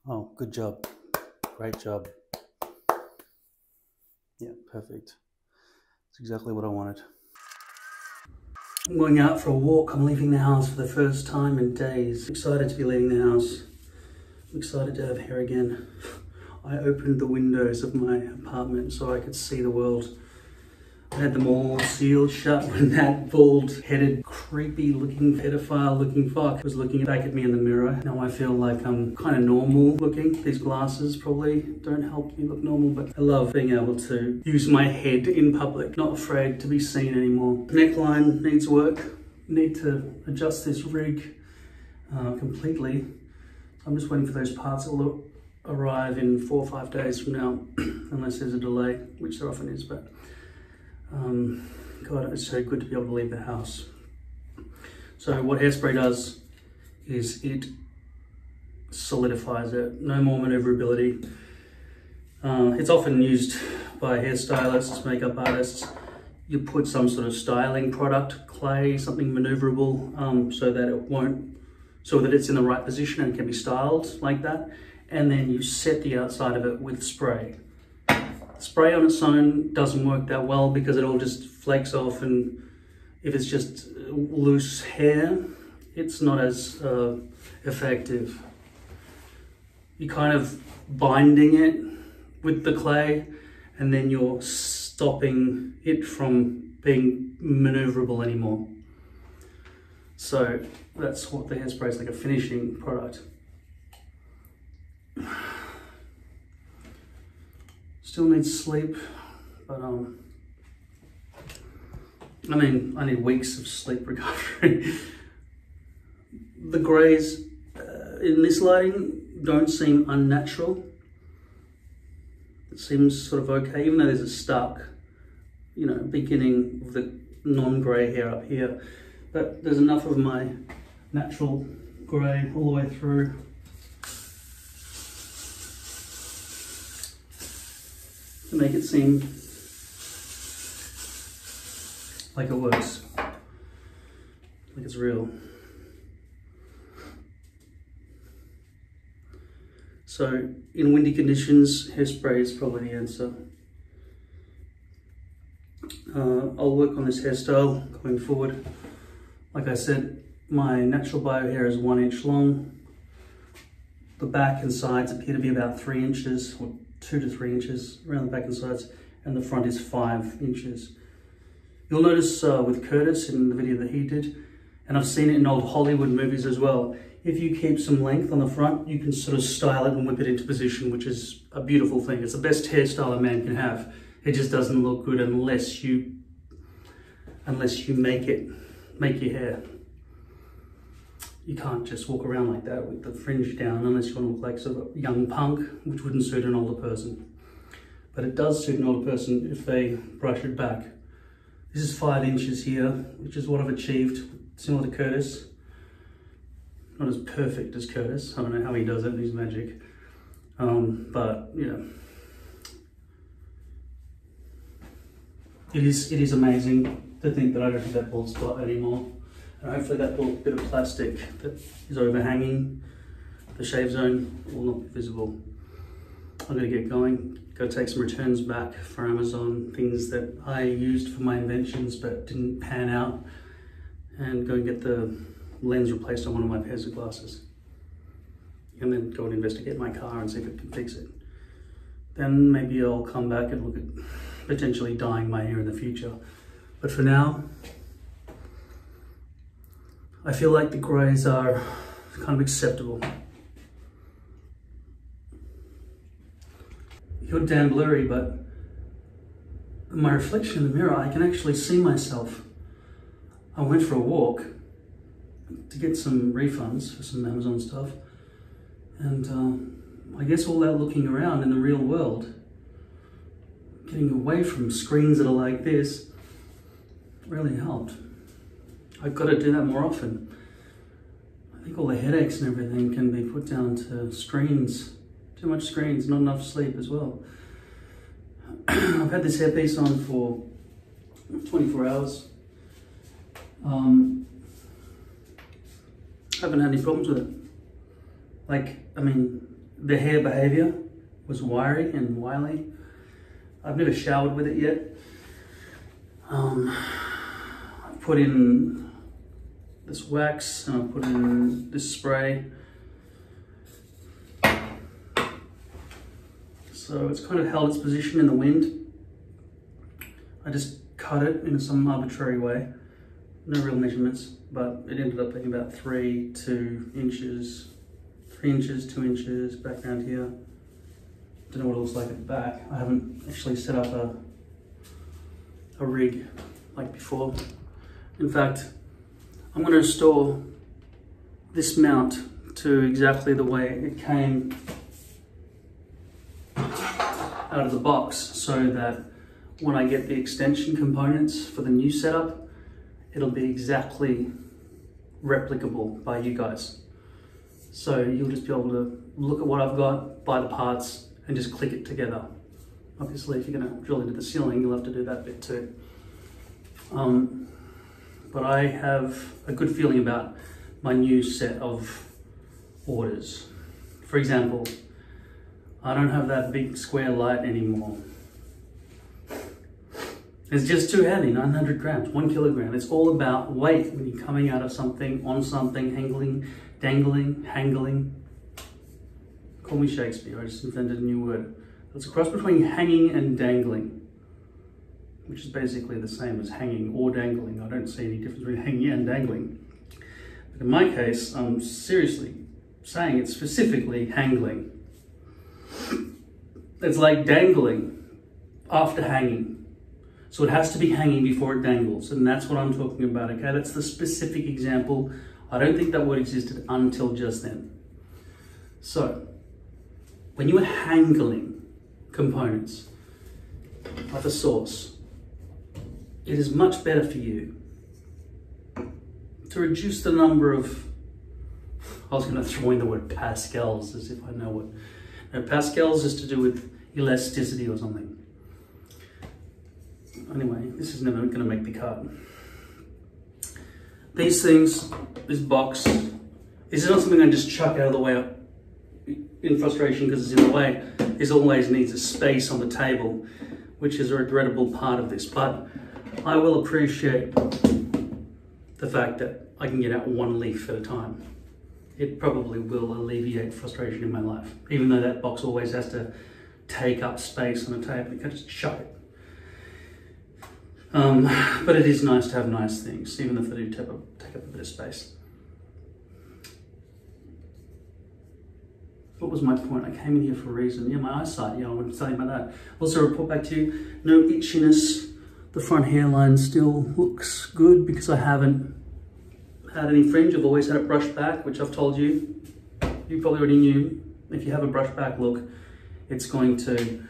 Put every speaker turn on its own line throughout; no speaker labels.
Oh, good job. Great job. Yeah, perfect. That's exactly what I wanted. I'm going out for a walk. I'm leaving the house for the first time in days. Excited to be leaving the house. I'm excited to have hair again. I opened the windows of my apartment so I could see the world. I had them all sealed shut when that bald-headed, creepy-looking, pedophile-looking fuck was looking back at me in the mirror. Now I feel like I'm kind of normal-looking. These glasses probably don't help me look normal, but I love being able to use my head in public, not afraid to be seen anymore. Neckline needs work. Need to adjust this rig completely. I'm just waiting for those parts that will arrive in 4 or 5 days from now, unless there's a delay, which there often is, but God, it's so good to be able to leave the house. So what hairspray does is it solidifies it. No more maneuverability. It's often used by hairstylists, makeup artists. You put some sort of styling product, clay, something maneuverable, so that it's in the right position and can be styled like that. And then you set the outside of it with spray. Spray on its own doesn't work that well because it all just flakes off, and if it's just loose hair, it's not as effective. You're kind of binding it with the clay, and then you're stopping it from being maneuverable anymore. So that's what the hairspray is, like a finishing product. Still needs sleep, but I mean, I need weeks of sleep recovery. The greys in this lighting don't seem unnatural. It seems sort of okay, even though there's a stark, you know, beginning of the non-grey hair up here. But there's enough of my natural grey all the way through. To make it seem like it works, like it's real. So in windy conditions, hairspray is probably the answer. I'll work on this hairstyle going forward. Like I said, my natural bio hair is 1 inch long. The back and sides appear to be about 3 inches, or 2 to 3 inches around the back and sides, and the front is 5 inches. You'll notice with Curtis in the video that he did, and I've seen it in old Hollywood movies as well, if you keep some length on the front, you can sort of style it and whip it into position, which is a beautiful thing. It's the best hairstyle a man can have. It just doesn't look good unless you make your hair. You can't just walk around like that with the fringe down unless you want to look like sort of a young punk, which wouldn't suit an older person. But it does suit an older person if they brush it back. This is 5 inches here, which is what I've achieved, similar to Curtis. Not as perfect as Curtis. I don't know how he does it, he's magic. But, you know, it is amazing to think that I don't have that bald spot anymore. And hopefully that little bit of plastic that is overhanging the shave zone will not be visible. I'm gonna get going, go take some returns back for Amazon, things that I used for my inventions but didn't pan out, and go and get the lens replaced on one of my pairs of glasses. And then go and investigate my car and see if it can fix it. Then maybe I'll come back and look at potentially dyeing my hair in the future. But for now, I feel like the greys are kind of acceptable. You're damn blurry, but my reflection in the mirror, I can actually see myself. I went for a walk to get some refunds for some Amazon stuff, and I guess all that looking around in the real world, getting away from screens that are like this, really helped. I've got to do that more often. I think all the headaches and everything can be put down to screens. Too much screens, not enough sleep as well. I've had this hairpiece on for 24 hours. Haven't had any problems with it. Like, I mean, the hair behavior was wiry and wily. I've never showered with it yet. I've put in this wax and I've put in this spray. So it's kind of held its position in the wind. I just cut it in some arbitrary way. No real measurements, but it ended up being about 2 inches, 3 inches, 2 inches back around here. Don't know what it looks like at the back. I haven't actually set up a rig like before. In fact, I'm going to restore this mount to exactly the way it came out of the box, so that when I get the extension components for the new setup, it'll be exactly replicable by you guys. So you'll just be able to look at what I've got, buy the parts, and just click it together. Obviously, if you're going to drill into the ceiling, you'll have to do that bit too. But I have a good feeling about my new set of orders. For example, I don't have that big square light anymore. It's just too heavy, 900 grams, 1 kilogram. It's all about weight when you're coming out of something, on something, hangling, dangling, hangling. Call me Shakespeare, I just invented a new word. It's a cross between hanging and dangling, which is basically the same as hanging or dangling. I don't see any difference between hanging and dangling. But in my case, I'm seriously saying it's specifically hangling. It's like dangling after hanging. So it has to be hanging before it dangles, and that's what I'm talking about, okay? That's the specific example. I don't think that word existed until just then. So, when you are hangling components like a sauce, it is much better for you to reduce the number of, I was going to throw in the word pascals as if I know what. No, pascals is to do with elasticity or something. Anyway, this is never going to make the cut. These things, this box, this is not something I just chuck out of the way in frustration because it's in the way. This always needs a space on the table, which is a regrettable part of this. But I will appreciate the fact that I can get out 1 leaf at a time. It probably will alleviate frustration in my life, even though that box always has to take up space on a table. You can't just chuck it. But it is nice to have nice things, even if they do take up a bit of space. What was my point? I came in here for a reason. Yeah, my eyesight, yeah, I want to tell you about that. Also, report back to you, no itchiness. The front hairline still looks good because I haven't had any fringe. I've always had it brushed back, which I've told you. You probably already knew. If you have a brushed back look, it's going to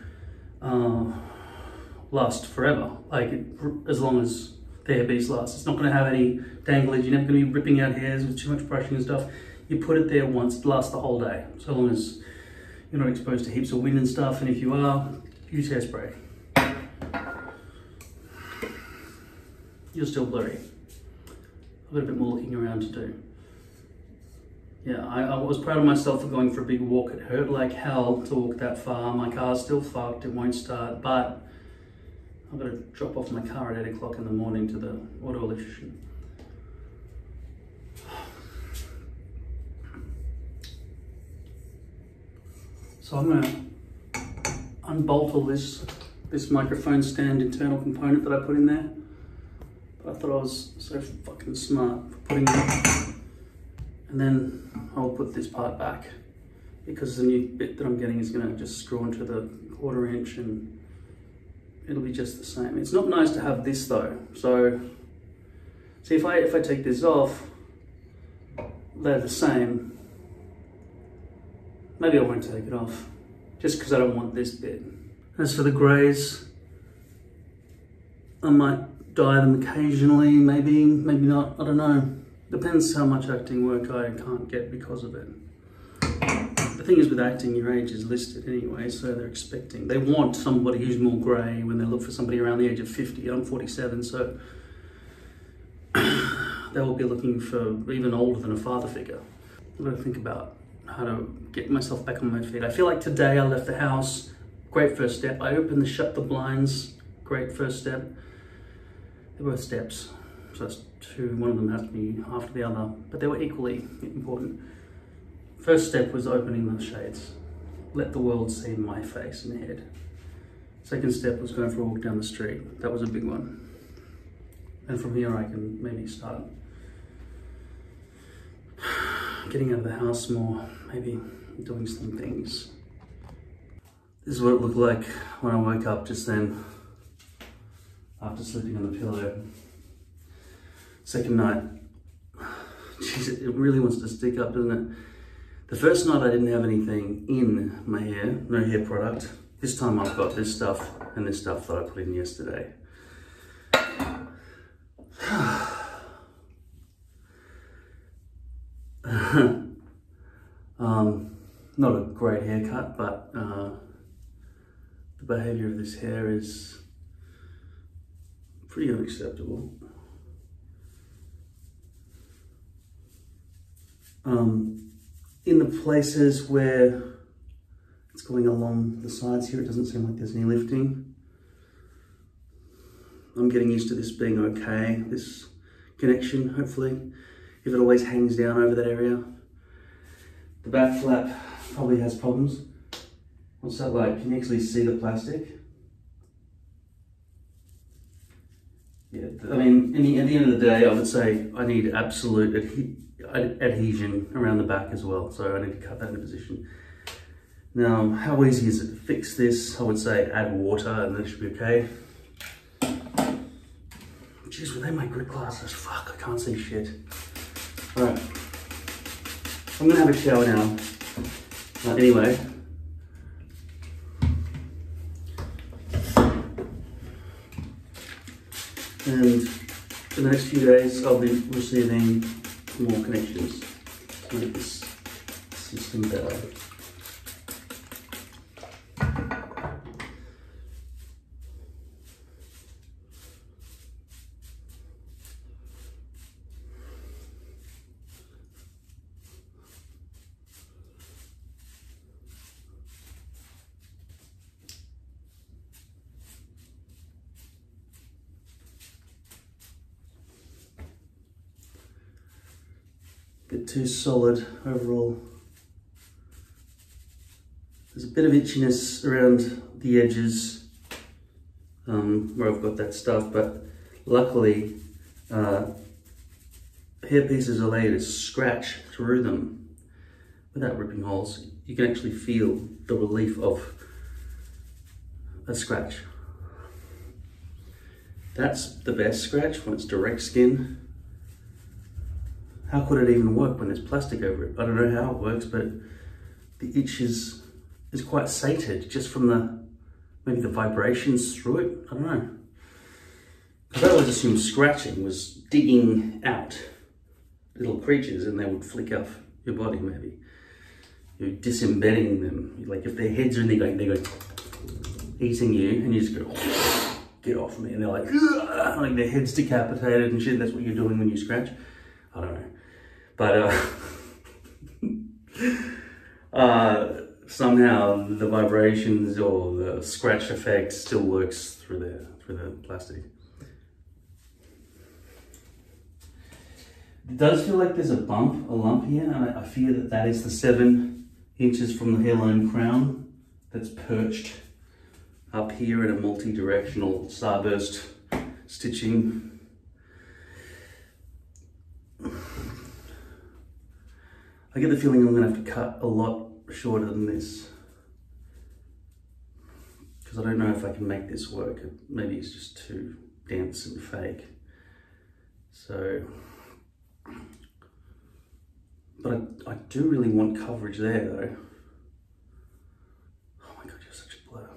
last forever, like as long as the hairpiece lasts. It's not going to have any danglage. You're never going to be ripping out hairs with too much brushing and stuff. You put it there once, it lasts the whole day, so long as you're not exposed to heaps of wind and stuff. And if you are, use hairspray. You're still blurry. I've got a bit more looking around to do. Yeah, I was proud of myself for going for a big walk. It hurt like hell to walk that far. My car's still fucked, it won't start, but I've got to drop off my car at 8 o'clock in the morning to the auto electrician. So I'm going to unbolt all this microphone stand internal component that I put in there. But I thought I was so fucking smart for putting it. And then I'll put this part back because the new bit that I'm getting is going to just screw into the 1/4 inch and it'll be just the same. It's not nice to have this though. So see, if I take this off, they're the same. Maybe I won't take it off just because I don't want this bit. As for the greys, I might dye them occasionally, maybe not, I don't know. Depends how much acting work I can't get because of it. The thing is with acting, your age is listed anyway, so they want somebody who's more grey when they look for somebody around the age of 50. I'm 47, so they will be looking for even older than a father figure. I've got to think about how to get myself back on my feet. I feel like today I left the house, great first step. I opened and shut the blinds, great first step. They're both steps, so that's two. One of them has to be after the other, but they were equally important. First step was opening the shades. Let the world see my face and head. Second step was going for a walk down the street. That was a big one. And from here I can maybe start getting out of the house more, maybe doing some things. This is what it looked like when I woke up just then, after sleeping on the pillow. Second night, jeez, it really wants to stick up, doesn't it? The first night I didn't have anything in my hair, no hair product. This time I've got this stuff and this stuff that I put in yesterday. Not a great haircut, but the behaviour of this hair is pretty unacceptable. In the places where it's going along the sides here, it doesn't seem like there's any lifting. I'm getting used to this being okay, this connection, hopefully. If it always hangs down over that area. The back flap probably has problems. What's that like? Can you actually see the plastic? Yeah, I mean, at the end of the day, I would say I need absolute adhesion around the back as well. So I need to cut that into position. Now, how easy is it to fix this? I would say add water and then it should be okay. Jeez, were they my grip glasses? Fuck, I can't see shit. All right, I'm gonna have a shower now. Anyway. And in the next few days, I'll be receiving more connections to make this system better. Bit too solid overall. There's a bit of itchiness around the edges where I've got that stuff, but luckily Hairpieces allow you to scratch through them without ripping holes. You can actually feel the relief of a scratch. That's the best scratch, when it's direct skin. How could it even work when there's plastic over it? I don't know how it works, but the itch is quite sated just from maybe the vibrations through it. I don't know. Because I always assumed scratching was digging out little creatures and they would flick off your body maybe. You're disembedding them. Like if their heads are in there going eating you and you just go, get off me. And they're like their head's decapitated and shit. That's what you're doing when you scratch. I don't know. But somehow the vibrations or the scratch effect still works through the plastic. It does feel like there's a lump here, and I fear that is the 7 inches from the hairline crown that's perched up here in a multi-directional starburst stitching. I get the feeling I'm going to have to cut a lot shorter than this, because I don't know if I can make this work. Maybe it's just too dense and fake. So, but I do really want coverage there though. Oh my God, you're such a blur.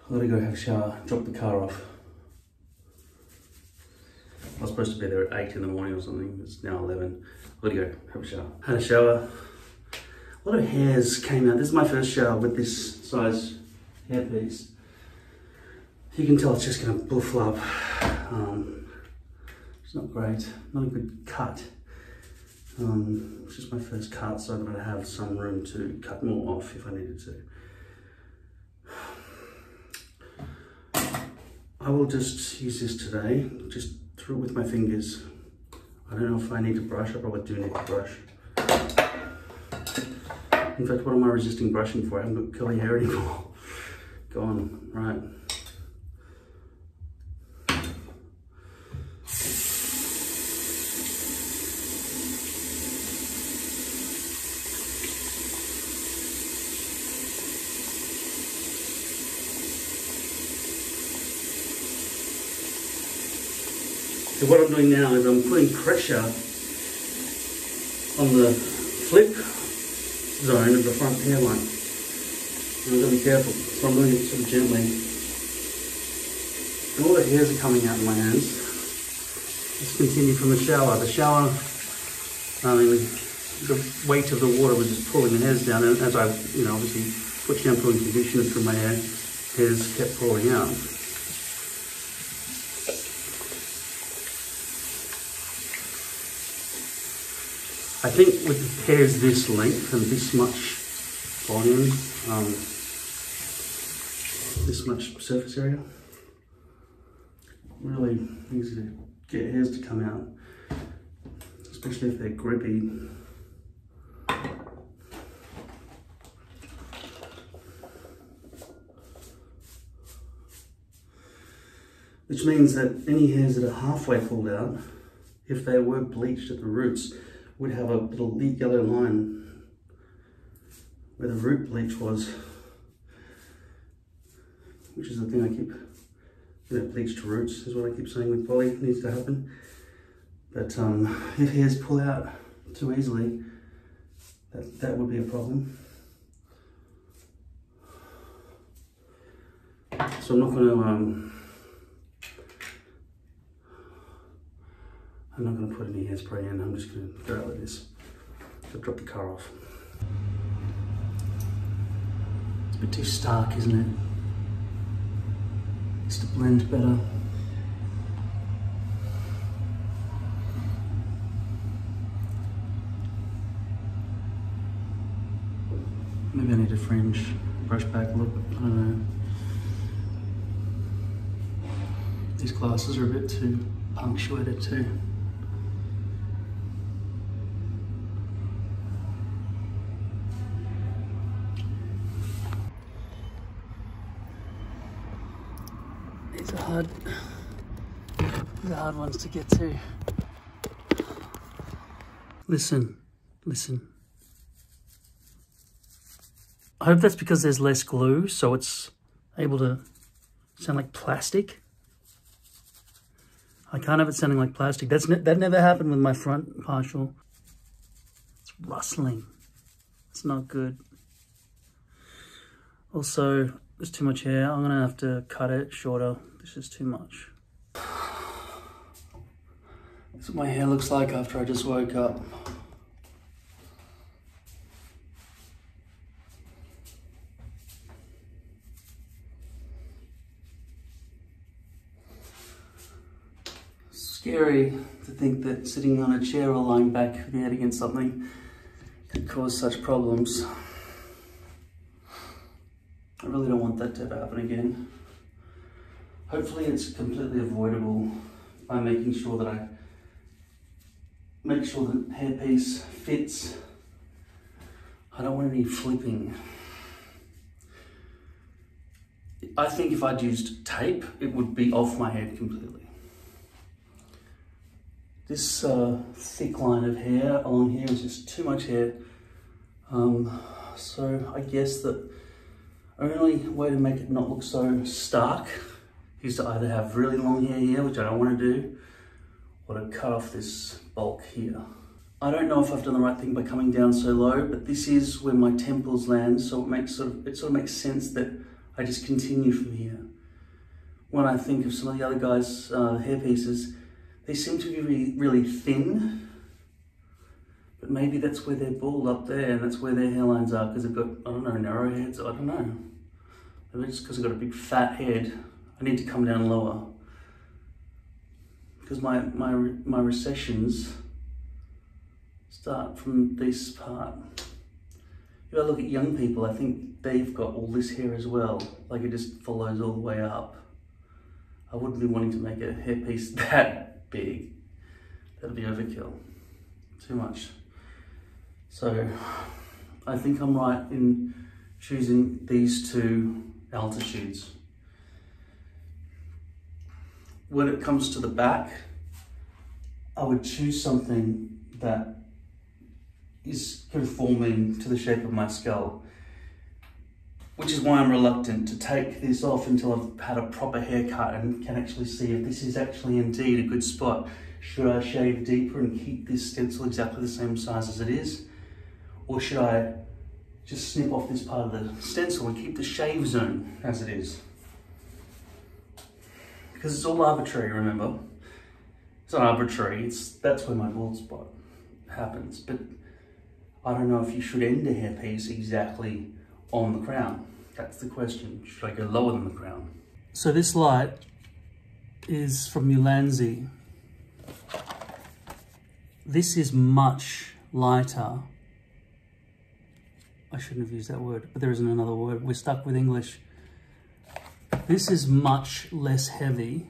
I've got to go have a shower, drop the car off. I was supposed to be there at 8 in the morning or something. It's now 11. I've got to go have a shower. Had a shower. A lot of hairs came out. This is my first shower with this size hairpiece. You can tell it's just going to buffle up. It's not great. Not a good cut. It's just my first cut, so I'm going to have some room to cut more off if I needed to. I will just use this today, just through it with my fingers. I don't know if I need to brush, I probably do need to brush. In fact, what am I resisting brushing for? I haven't got curly hair anymore. Go on, right. So what I'm doing now is I'm putting pressure on the flip zone of the front hairline. And I've got to be careful, so I'm doing it sort of gently. And all the hairs are coming out in my hands. Let's continue from the shower. The shower, the weight of the water was just pulling the hairs down, and as I, obviously put shampoo and conditioner through my hair, hairs kept falling out. I think with hairs this length and this much volume, this much surface area, really easy to get hairs to come out, especially if they're grippy. Which means that any hairs that are halfway pulled out, if they were bleached at the roots, would have a little yellow line where the root bleach was, which is the thing I keep, bleached roots is what I keep saying with poly needs to happen. But if hairs pull out too easily, that would be a problem. So I'm not going to put any hairspray in, I'm just going to go out like this. So drop the car off. It's a bit too stark, isn't it? It's to blend better. Maybe I need to fringe, brush back a little bit, I don't know. These glasses are a bit too punctuated too. These are hard ones to get to. Listen. I hope that's because there's less glue, so it's able to sound like plastic. I can't have it sounding like plastic. That never happened with my front partial. It's rustling. It's not good. Also, there's too much hair. I'm gonna have to cut it shorter. This is too much. That's what my hair looks like after I just woke up. Scary to think that sitting on a chair or lying back with your head against something could cause such problems. I really don't want that to ever happen again. Hopefully it's completely avoidable by making sure that the hairpiece fits. I don't want any flipping. I think if I'd used tape, it would be off my head completely. This thick line of hair along here is just too much hair. So I guess the only way to make it not look so stark is to either have really long hair here, which I don't want to do, or to cut off this bulk here. I don't know if I've done the right thing by coming down so low, but this is where my temples land, so it sort of makes sense that I just continue from here. When I think of some of the other guys' hairpieces, they seem to be really thin, but maybe that's where they're bald up there and that's where their hairlines are, because they've got, I don't know, narrow heads, I don't know. Maybe it's because I've got a big fat head. I need to come down lower. Because my recessions start from this part. If I look at young people, I think they've got all this hair as well. Like it just follows all the way up. I wouldn't be wanting to make a hairpiece that big. That'd be overkill. Too much. So I think I'm right in choosing these two altitudes. When it comes to the back, I would choose something that is conforming to the shape of my skull, which is why I'm reluctant to take this off until I've had a proper haircut and can actually see if this is actually indeed a good spot. Should I shave deeper and keep this stencil exactly the same size as it is? Or should I just snip off this part of the stencil and keep the shave zone as it is? Because it's all arbitrary, remember? It's not arbitrary, that's where my bald spot happens. But I don't know if you should end a hairpiece exactly on the crown. That's the question. Should I go lower than the crown? So this light is from Ulanzi. This is much lighter. I shouldn't have used that word, but there isn't another word. We're stuck with English. This is much less heavy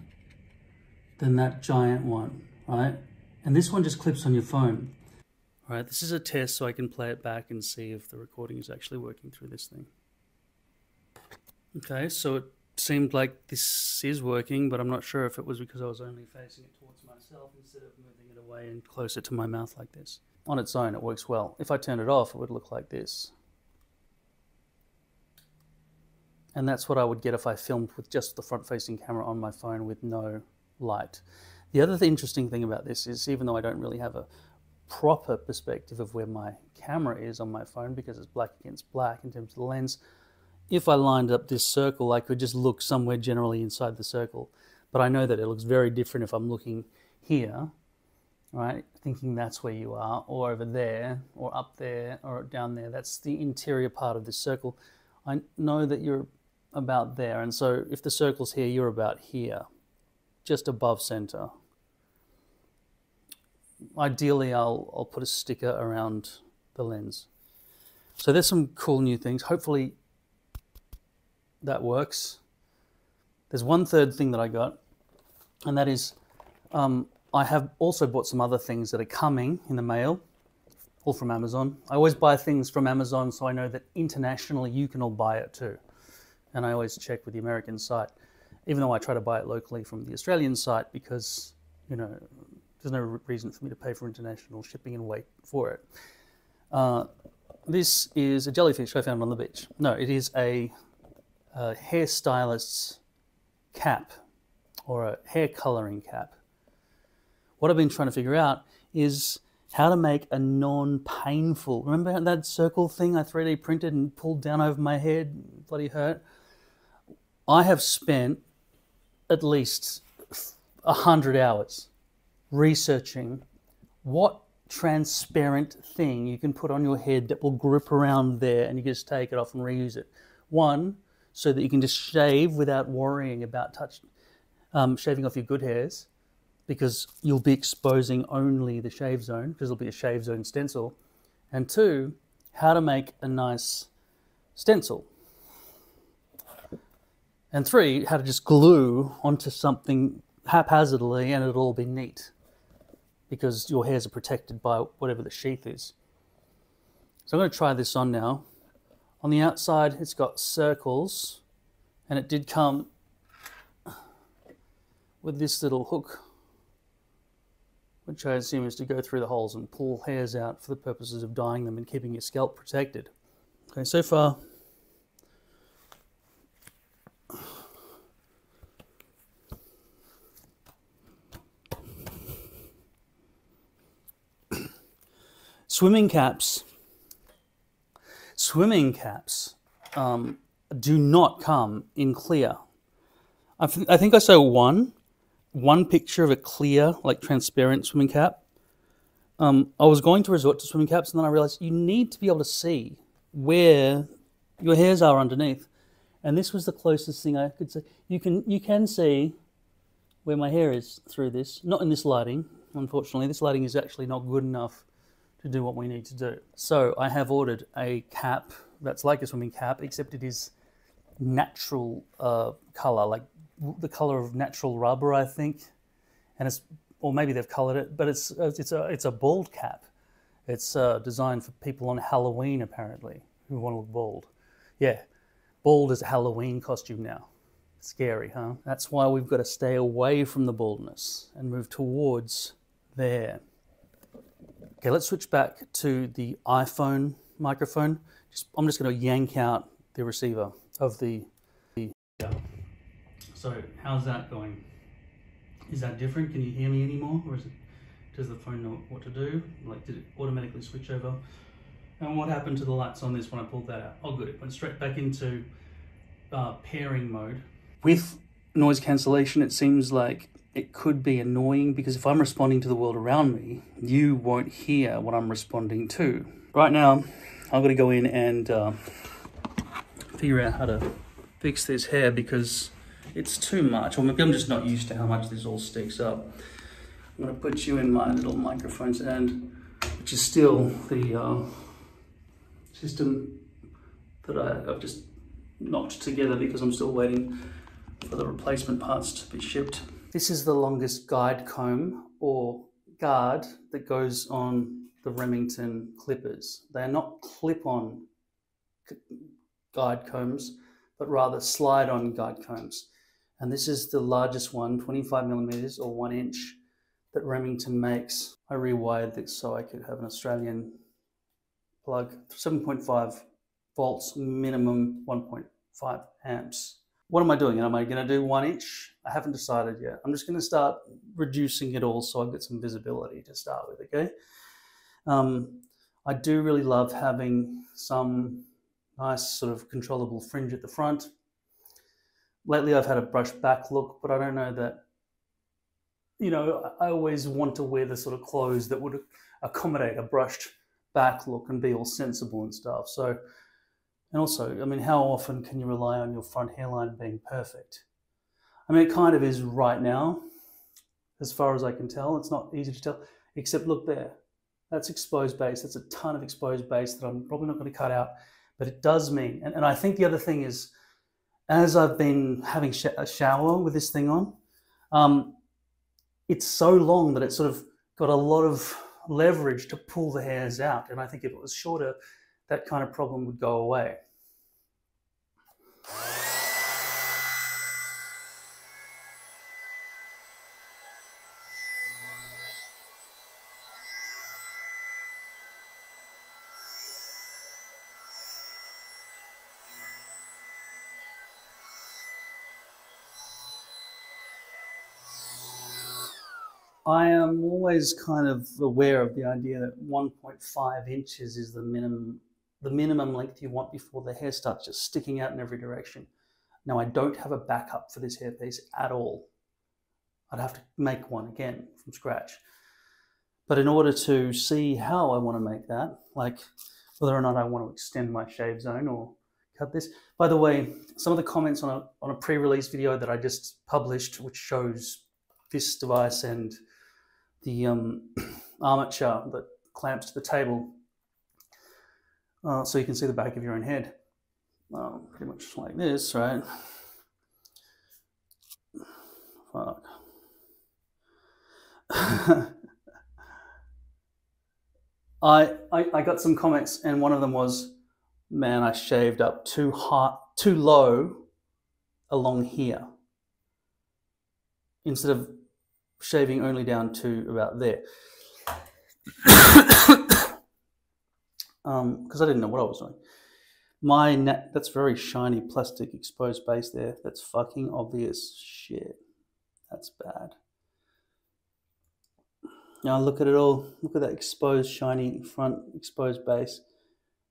than that giant one, right? And this one just clips on your phone. All right, this is a test so I can play it back and see if the recording is actually working through this thing. Okay, so it seemed like this is working, but I'm not sure if it was because I was only facing it towards myself instead of moving it away and closer to my mouth like this. On its own, it works well. If I turned it off, it would look like this. And that's what I would get if I filmed with just the front-facing camera on my phone with no light. The other interesting thing about this is, even though I don't really have a proper perspective of where my camera is on my phone because it's black against black in terms of the lens, if I lined up this circle, I could just look somewhere generally inside the circle. But I know that it looks very different if I'm looking here, right, thinking that's where you are, or over there, or up there, or down there. That's the interior part of this circle. I know that you're about there, and so if the circle's here, you're about here, just above center. Ideally, I'll put a sticker around the lens. So there's some cool new things. Hopefully that works. There's one third thing that I got, and that is I have also bought some other things that are coming in the mail, all from Amazon. I always buy things from Amazon so I know that internationally you can all buy it too. And I always check with the American site, even though I try to buy it locally from the Australian site because, you know, there's no reason for me to pay for international shipping and wait for it. This is a jellyfish I found on the beach. No, it is a hairstylist's cap, or a hair coloring cap. What I've been trying to figure out is how to make a non-painful, remember that circle thing I 3D printed and pulled down over my head? Bloody hurt. I have spent at least 100 hours researching what transparent thing you can put on your head that will grip around there and you can just take it off and reuse it. One, so that you can just shave without worrying about shaving off your good hairs, because you'll be exposing only the shave zone, because it'll be a shave zone stencil. And two, how to make a nice stencil. And three, how to just glue onto something haphazardly and it'll all be neat, because your hairs are protected by whatever the sheath is. So I'm going to try this on now. On the outside, it's got circles, and it did come with this little hook, which I assume is to go through the holes and pull hairs out for the purposes of dyeing them and keeping your scalp protected. Okay, so far, swimming caps do not come in clear. I think I saw one picture of a clear, like transparent swimming cap. I was going to resort to swimming caps, and then I realized you need to be able to see where your hairs are underneath. And this was the closest thing I could see. You can see where my hair is through this. Not in this lighting, unfortunately. This lighting is actually not good enough to do what we need to do. So I have ordered a cap that's like a swimming cap, except it is natural color, like the color of natural rubber, I think. And it's, or maybe they've colored it, but it's a bald cap. It's designed for people on Halloween, apparently, who want to look bald. Yeah, bald is a Halloween costume now. Scary, huh? That's why we've got to stay away from the baldness and move towards there. Okay, let's switch back to the iPhone microphone. I'm just going to yank out the receiver of the. Yeah. So how's that going? Is that different? Can you hear me anymore, or does the phone know what to do? Like, did it automatically switch over? And what happened to the lights on this when I pulled that out? Oh, good. It went straight back into pairing mode. With noise cancellation, it seems like it could be annoying because if I'm responding to the world around me, you won't hear what I'm responding to. Right now, I've got to go in and figure out how to fix this hair because it's too much. Or maybe I'm just not used to how much this all sticks up. I'm going to put you in my little microphone stand, which is still the system that I've just knocked together because I'm still waiting for the replacement parts to be shipped. This is the longest guide comb or guard that goes on the Remington clippers. They are not clip-on guide combs, but rather slide-on guide combs. And this is the largest one, 25 millimeters or 1 inch, that Remington makes. I rewired this so I could have an Australian plug, 7.5 volts, minimum 1.5 amps. What am I doing? Am I going to do 1 inch? I haven't decided yet. I'm just going to start reducing it all so I've got some visibility to start with, okay? I do really love having some nice sort of controllable fringe at the front. Lately I've had a brushed back look, but I don't know that, you know, I always want to wear the sort of clothes that would accommodate a brushed back look and be all sensible and stuff. So, and also, I mean, how often can you rely on your front hairline being perfect? I mean, it kind of is right now, as far as I can tell. It's not easy to tell, except look there. That's exposed base. That's a ton of exposed base that I'm probably not going to cut out, but it does mean, and I think the other thing is, as I've been having a shower with this thing on, it's so long that it's sort of got a lot of leverage to pull the hairs out. And I think if it was shorter, that kind of problem would go away. I am always kind of aware of the idea that 1.5 inches is the minimum length you want before the hair starts just sticking out in every direction. Now, I don't have a backup for this hairpiece at all. I'd have to make one again from scratch. But in order to see how I want to make that, like whether or not I want to extend my shave zone or cut this. By the way, some of the comments on a pre-release video that I just published, which shows this device and the armature that clamps to the table, so you can see the back of your own head. Pretty much like this, right? Fuck. I got some comments, and one of them was, man, I shaved up too low along here, instead of shaving only down to about there. Because I didn't know what I was doing. That's very shiny plastic exposed base there. That's fucking obvious shit. That's bad. Now look at it all. Look at that exposed, shiny front exposed base.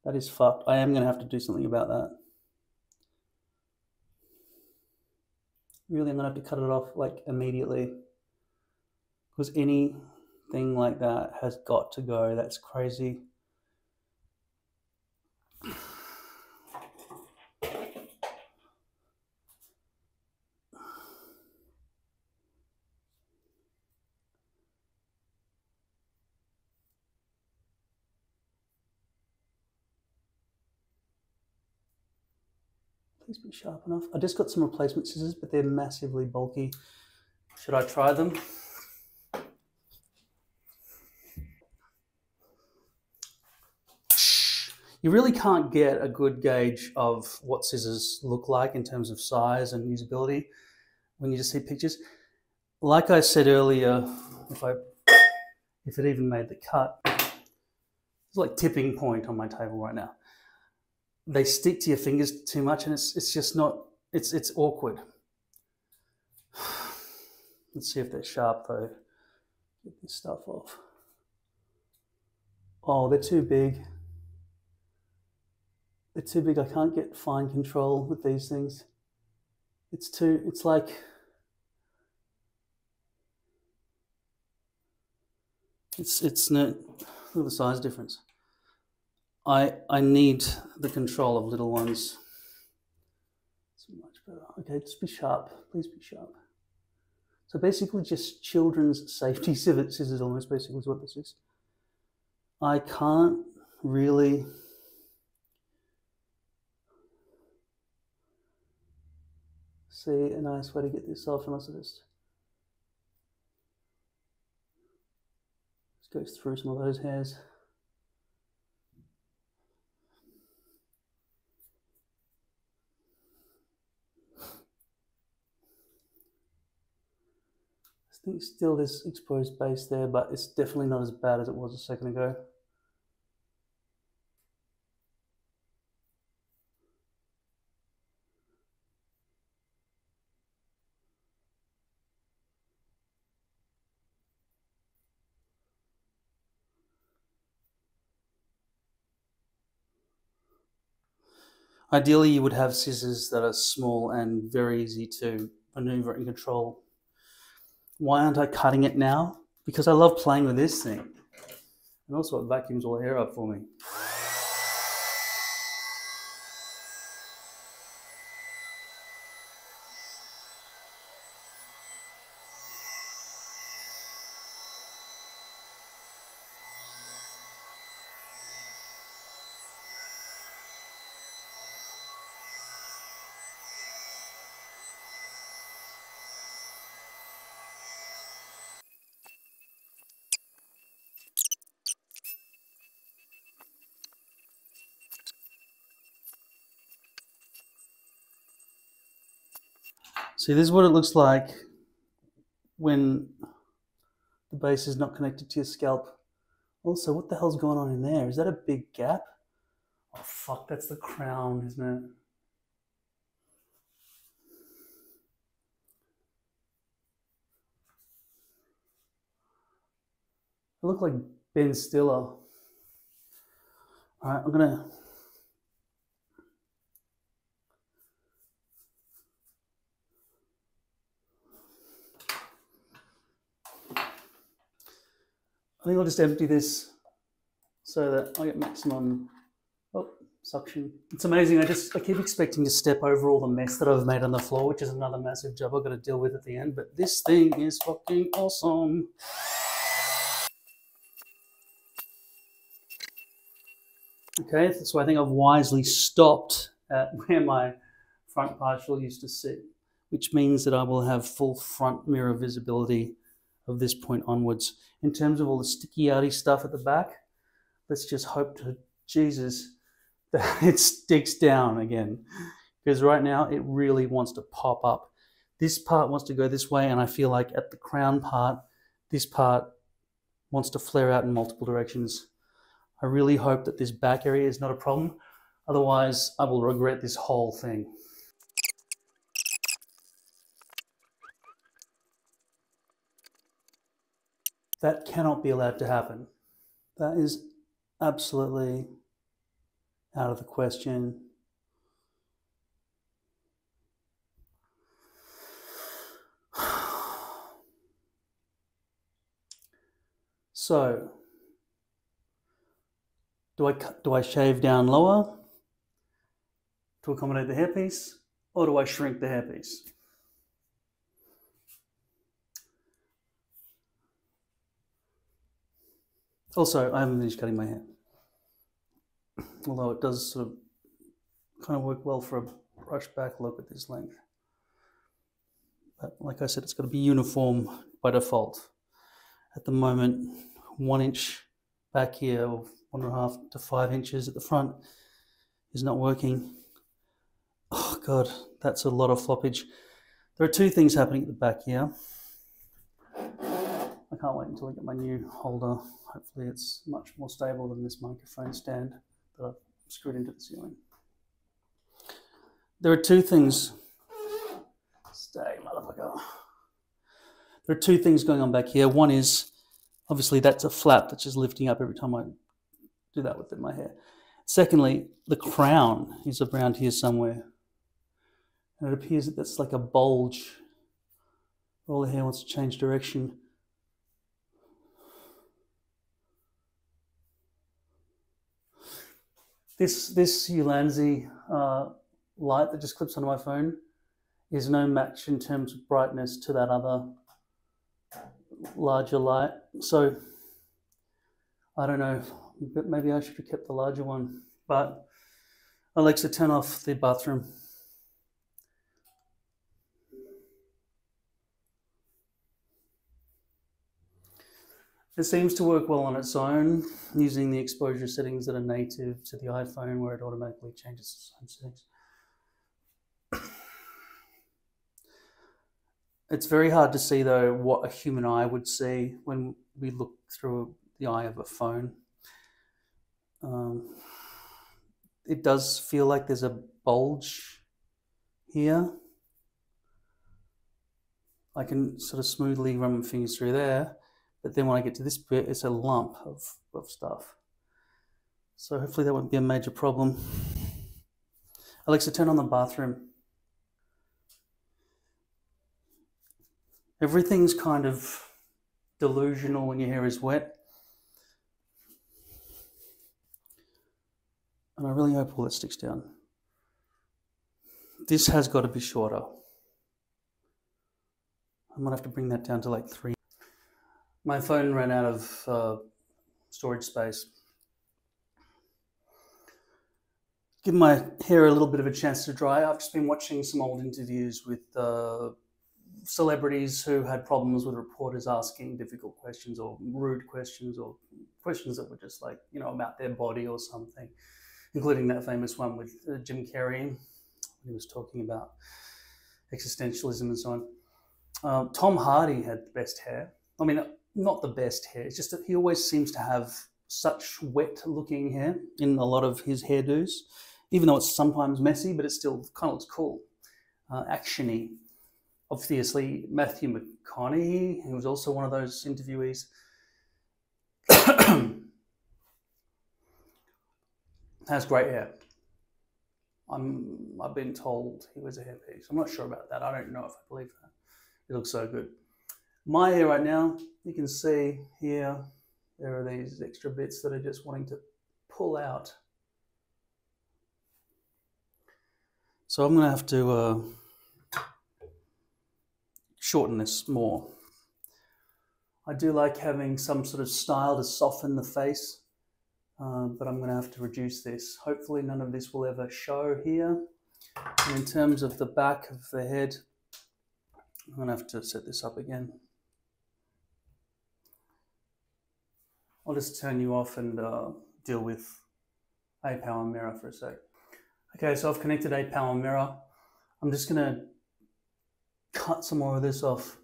That is fucked. I am going to have to do something about that. Really, I'm going to have to cut it off like immediately. Because anything like that has got to go. That's crazy. Please be sharp enough. I just got some replacement scissors, but they're massively bulky. Should I try them? You really can't get a good gauge of what scissors look like in terms of size and usability when you just see pictures. Like I said earlier, if it even made the cut, it's like tipping point on my table right now. They stick to your fingers too much, and it's just not, it's awkward. Let's see if they're sharp though. Get this stuff off. Oh, they're too big. They're too big. I can't get fine control with these things. It's like, it's no, look at the size difference. I need the control of little ones. It's much better. Okay, just be sharp. Please be sharp. So basically just children's safety scissors almost basically is what this is. I can't really see a nice way to get this off unless it just goes through some of those hairs. I think still there's exposed base there, but it's definitely not as bad as it was a second ago. Ideally, you would have scissors that are small and very easy to maneuver and control. Why aren't I cutting it now? Because I love playing with this thing. And also it vacuums all the hair up for me. See, this is what it looks like when the base is not connected to your scalp. Also, what the hell's going on in there? Is that a big gap? Oh fuck, that's the crown, isn't it? I look like Ben Stiller. Alright, I'm gonna I think I'll just empty this so that I get maximum suction. It's amazing. I keep expecting to step over all the mess that I've made on the floor, which is another massive job I've got to deal with at the end. But this thing is fucking awesome. Okay, so I think I've wisely stopped at where my front partial used to sit, which means that I will have full front mirror visibility of this point onwards. In terms of all the sticky outy stuff at the back, let's just hope to Jesus that it sticks down again, because right now it really wants to pop up. This part wants to go this way, and I feel like at the crown part, this part wants to flare out in multiple directions. I really hope that this back area is not a problem. Otherwise, I will regret this whole thing. That cannot be allowed to happen. That is absolutely out of the question. So, do I shave down lower to accommodate the hairpiece, or do I shrink the hairpiece? Also, I haven't finished cutting my hair, although it does sort of kind of work well for brush back look at this length. But like I said, it's got to be uniform by default. At the moment, 1 inch back here, or 1.5 to 5 inches at the front is not working. Oh God, that's a lot of floppage. There are two things happening at the back here. I can't wait until I get my new holder. Hopefully it's much more stable than this microphone stand that I've screwed into the ceiling. There are two things. Stay, motherfucker. There are two things going on back here. One is, obviously that's a flap that's just lifting up every time I do that within my hair. Secondly, the crown is around here somewhere. And it appears that that's like a bulge. All the hair wants to change direction. This Ulanzi light that just clips onto my phone is no match in terms of brightness to that other larger light. So I don't know, but maybe I should have kept the larger one. But Alexa, turn off the bathroom. It seems to work well on its own, using the exposure settings that are native to the iPhone, where it automatically changes its own settings. It's very hard to see, though, what a human eye would see when we look through the eye of a phone. It does feel like there's a bulge here. I can sort of smoothly run my fingers through there. But then when I get to this bit, it's a lump of stuff. So hopefully that won't be a major problem. Alexa, turn on the bathroom. Everything's kind of delusional when your hair is wet. And I really hope all that sticks down. This has got to be shorter. I might have to bring that down to like 3. My phone ran out of storage space. Give my hair a little bit of a chance to dry. I've just been watching some old interviews with celebrities who had problems with reporters asking difficult questions or rude questions or questions that were just like, you know, about their body or something, including that famous one with Jim Carrey when he was talking about existentialism and so on. Tom Hardy had the best hair. I mean, not the best hair, it's just that he always seems to have such wet looking hair in a lot of his hairdos, even though it's sometimes messy, but it still kind of looks cool, actiony. Obviously, Matthew McConaughey, who was also one of those interviewees, has great hair. I've been told he wears a hairpiece. I'm not sure about that. I don't know if I believe that. It looks so good. My hair right now, you can see here, there are these extra bits that are just wanting to pull out. So I'm going to have to shorten this more. I do like having some sort of style to soften the face, but I'm going to have to reduce this. Hopefully none of this will ever show here. And in terms of the back of the head, I'm going to have to set this up again. I'll just turn you off and deal with a power mirror for a sec. Okay, so I've connected a power mirror. I'm just going to cut some more of this off.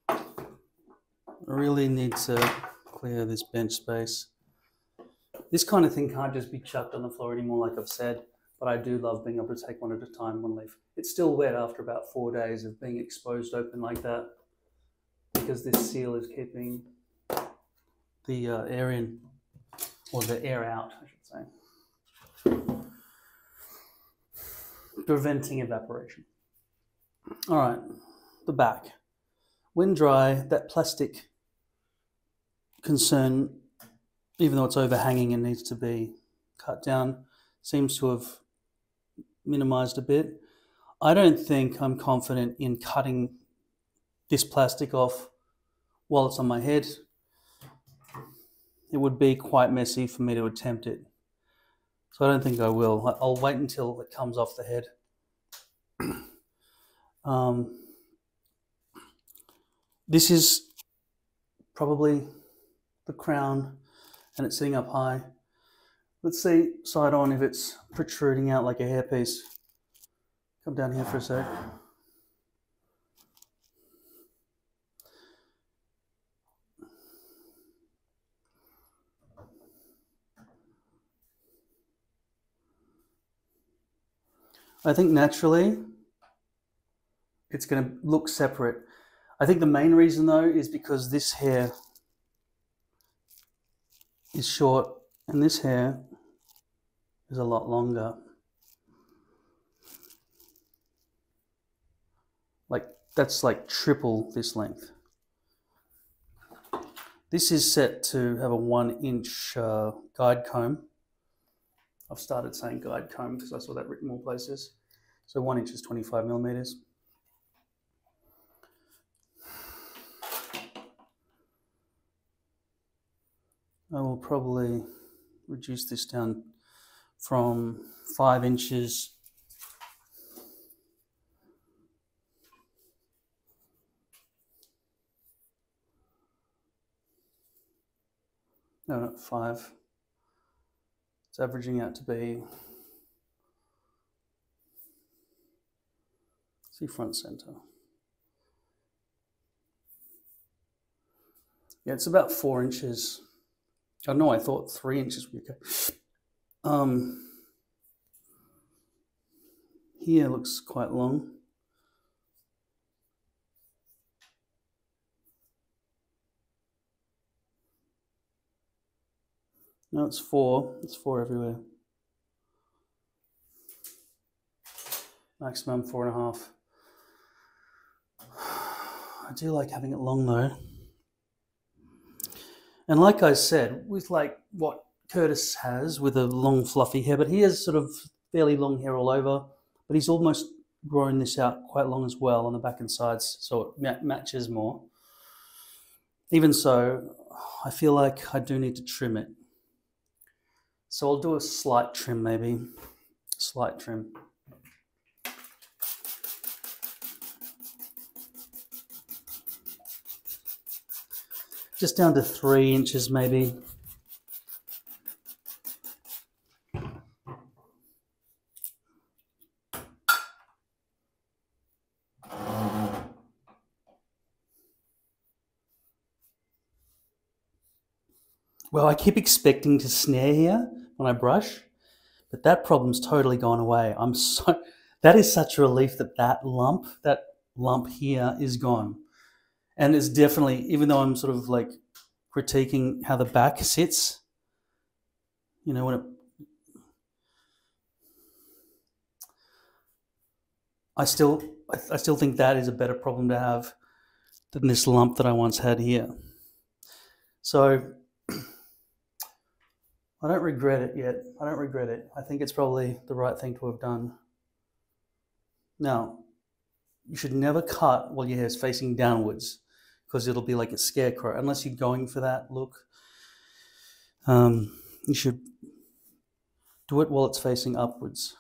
I really need to clear this bench space. This kind of thing can't just be chucked on the floor anymore, like I've said, but I do love being able to take one at a time, one leaf. It's still wet after about 4 days of being exposed open like that, because this seal is keeping the air in, or the air out, I should say. Preventing evaporation. All right, the back. When dry, that plastic concern, even though it's overhanging and needs to be cut down, seems to have minimized a bit. I don't think I'm confident in cutting this plastic off while it's on my head. It would be quite messy for me to attempt it. So I don't think I will. I'll wait until it comes off the head. This is probably the crown and it's sitting up high. Let's see side on if it's protruding out like a hairpiece. Come down here for a sec. I think naturally it's going to look separate. I think the main reason though is because this hair is short and this hair is a lot longer. Like that's like triple this length. This is set to have a 1-inch guide comb. I've started saying guide comb because I saw that written more places. So 1 inch is 25 millimeters. I will probably reduce this down from 5 inches. No, not 5. It's averaging out to be, see, front center. Yeah, it's about 4 inches. I don't know, I thought 3 inches would be okay. Here looks quite long. No, it's 4. It's 4 everywhere. Maximum 4.5. I do like having it long though. And like I said, with like what Curtis has with a long fluffy hair, but he has sort of fairly long hair all over, but he's almost grown this out quite long as well on the back and sides, so it matches more. Even so, I feel like I do need to trim it. So I'll do a slight trim maybe, slight trim. Just down to 3 inches maybe. Well, I keep expecting to snare here when I brush, but that problem's totally gone away. That is such a relief that that lump here is gone. And it's definitely, even though I'm sort of like critiquing how the back sits, you know, when I still think that is a better problem to have than this lump that I once had here. So I don't regret it yet. I don't regret it. I think it's probably the right thing to have done. Now, you should never cut while your hair is facing downwards, because it'll be like a scarecrow, unless you're going for that look. You should do it while it's facing upwards.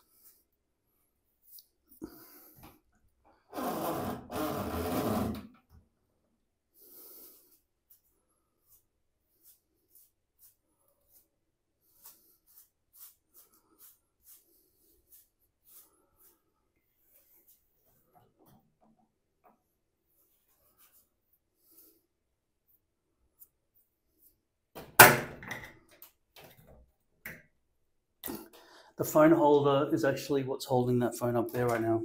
The phone holder is actually what's holding that phone up there right now.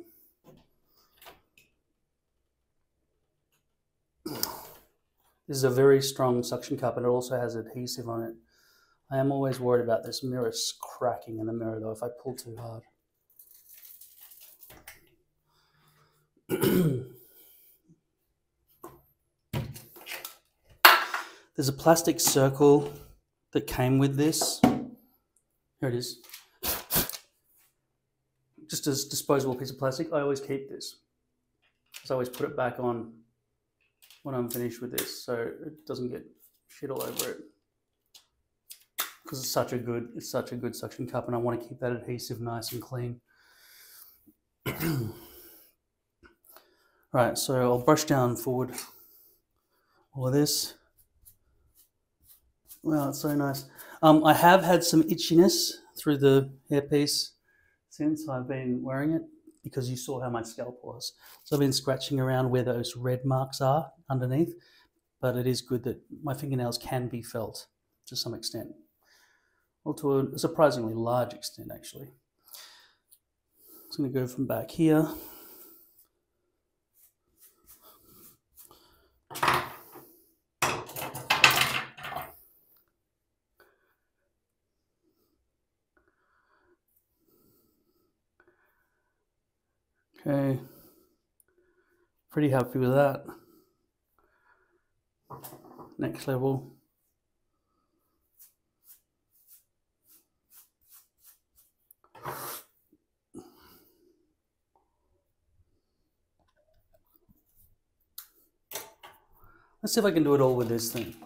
This is a very strong suction cup and it also has adhesive on it. I am always worried about this mirror cracking in the mirror though if I pull too hard. There's a plastic circle that came with this. Here it is. just a disposable piece of plastic. I always keep this, because I always put it back on when I'm finished with this, so it doesn't get shit all over it. Because it's such a good suction cup, and I want to keep that adhesive nice and clean. Right, so I'll brush down forward all of this. Wow, it's so nice. I have had some itchiness through the hairpiece since I've been wearing it, because you saw how my scalp was. So I've been scratching around where those red marks are underneath, but it is good that my fingernails can be felt to some extent. Well, to a surprisingly large extent, actually. It's going to go from back here. Okay, pretty happy with that. Next level. Let's see if I can do it all with this thing.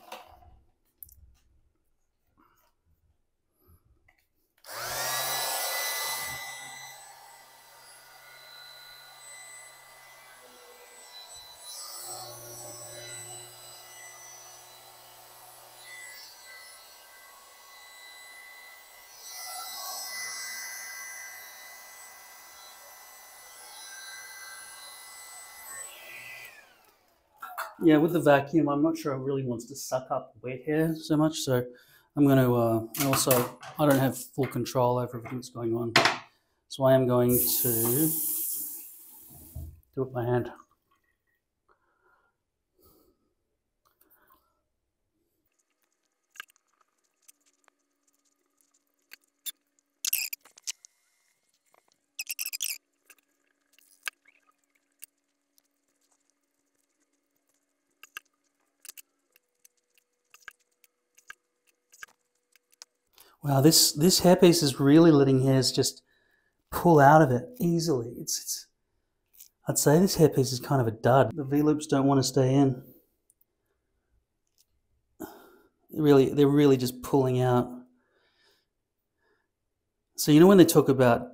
Yeah, with the vacuum, I'm not sure it really wants to suck up wet hair so much, so I'm going to, also, I don't have full control over everything that's going on, so I am going to do it by hand. Wow, this hairpiece is really letting hairs just pull out of it easily. I'd say this hairpiece is kind of a dud. The V-loops don't want to stay in. They're really just pulling out. So you know when they talk about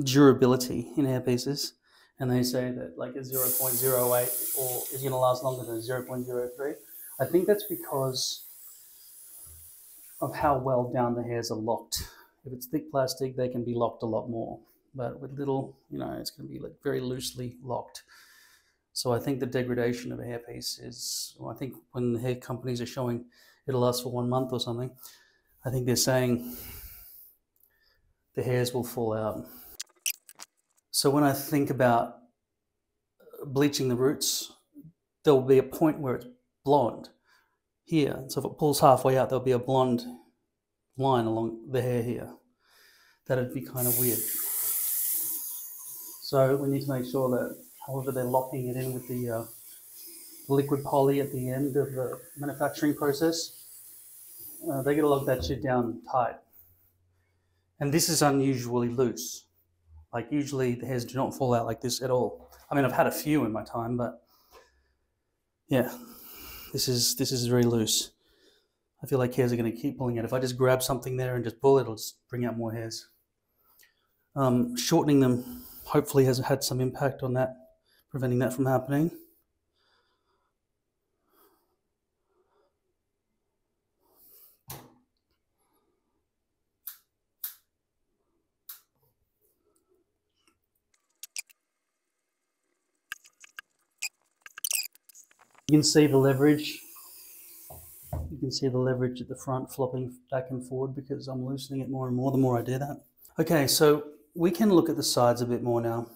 durability in hairpieces, and they say that like a 0.08 or is going to last longer than 0.03, I think that's because of how well down the hairs are locked. If it's thick plastic, they can be locked a lot more. But with little, it's going to be like very loosely locked. So I think the degradation of a hairpiece is, I think when the hair companies are showing it'll last for 1 month or something, I think they're saying the hairs will fall out. So when I think about bleaching the roots, there will be a point where it's blonde here. So if it pulls halfway out, there'll be a blonde line along the hair here. That'd be kind of weird. So we need to make sure that, however they're locking it in with the liquid poly at the end of the manufacturing process, they gotta lock that shit down tight. And this is unusually loose. Like usually the hairs do not fall out like this at all. I mean, I've had a few in my time, but yeah, this is very loose. I feel like hairs are going to keep pulling out. If I just grab something there and just pull it, it'll just bring out more hairs. Shortening them hopefully has had some impact on that, preventing that from happening. You can see the leverage. You can see the leverage at the front flopping back and forward because I'm loosening it more and more the more I do that. Okay, so we can look at the sides a bit more now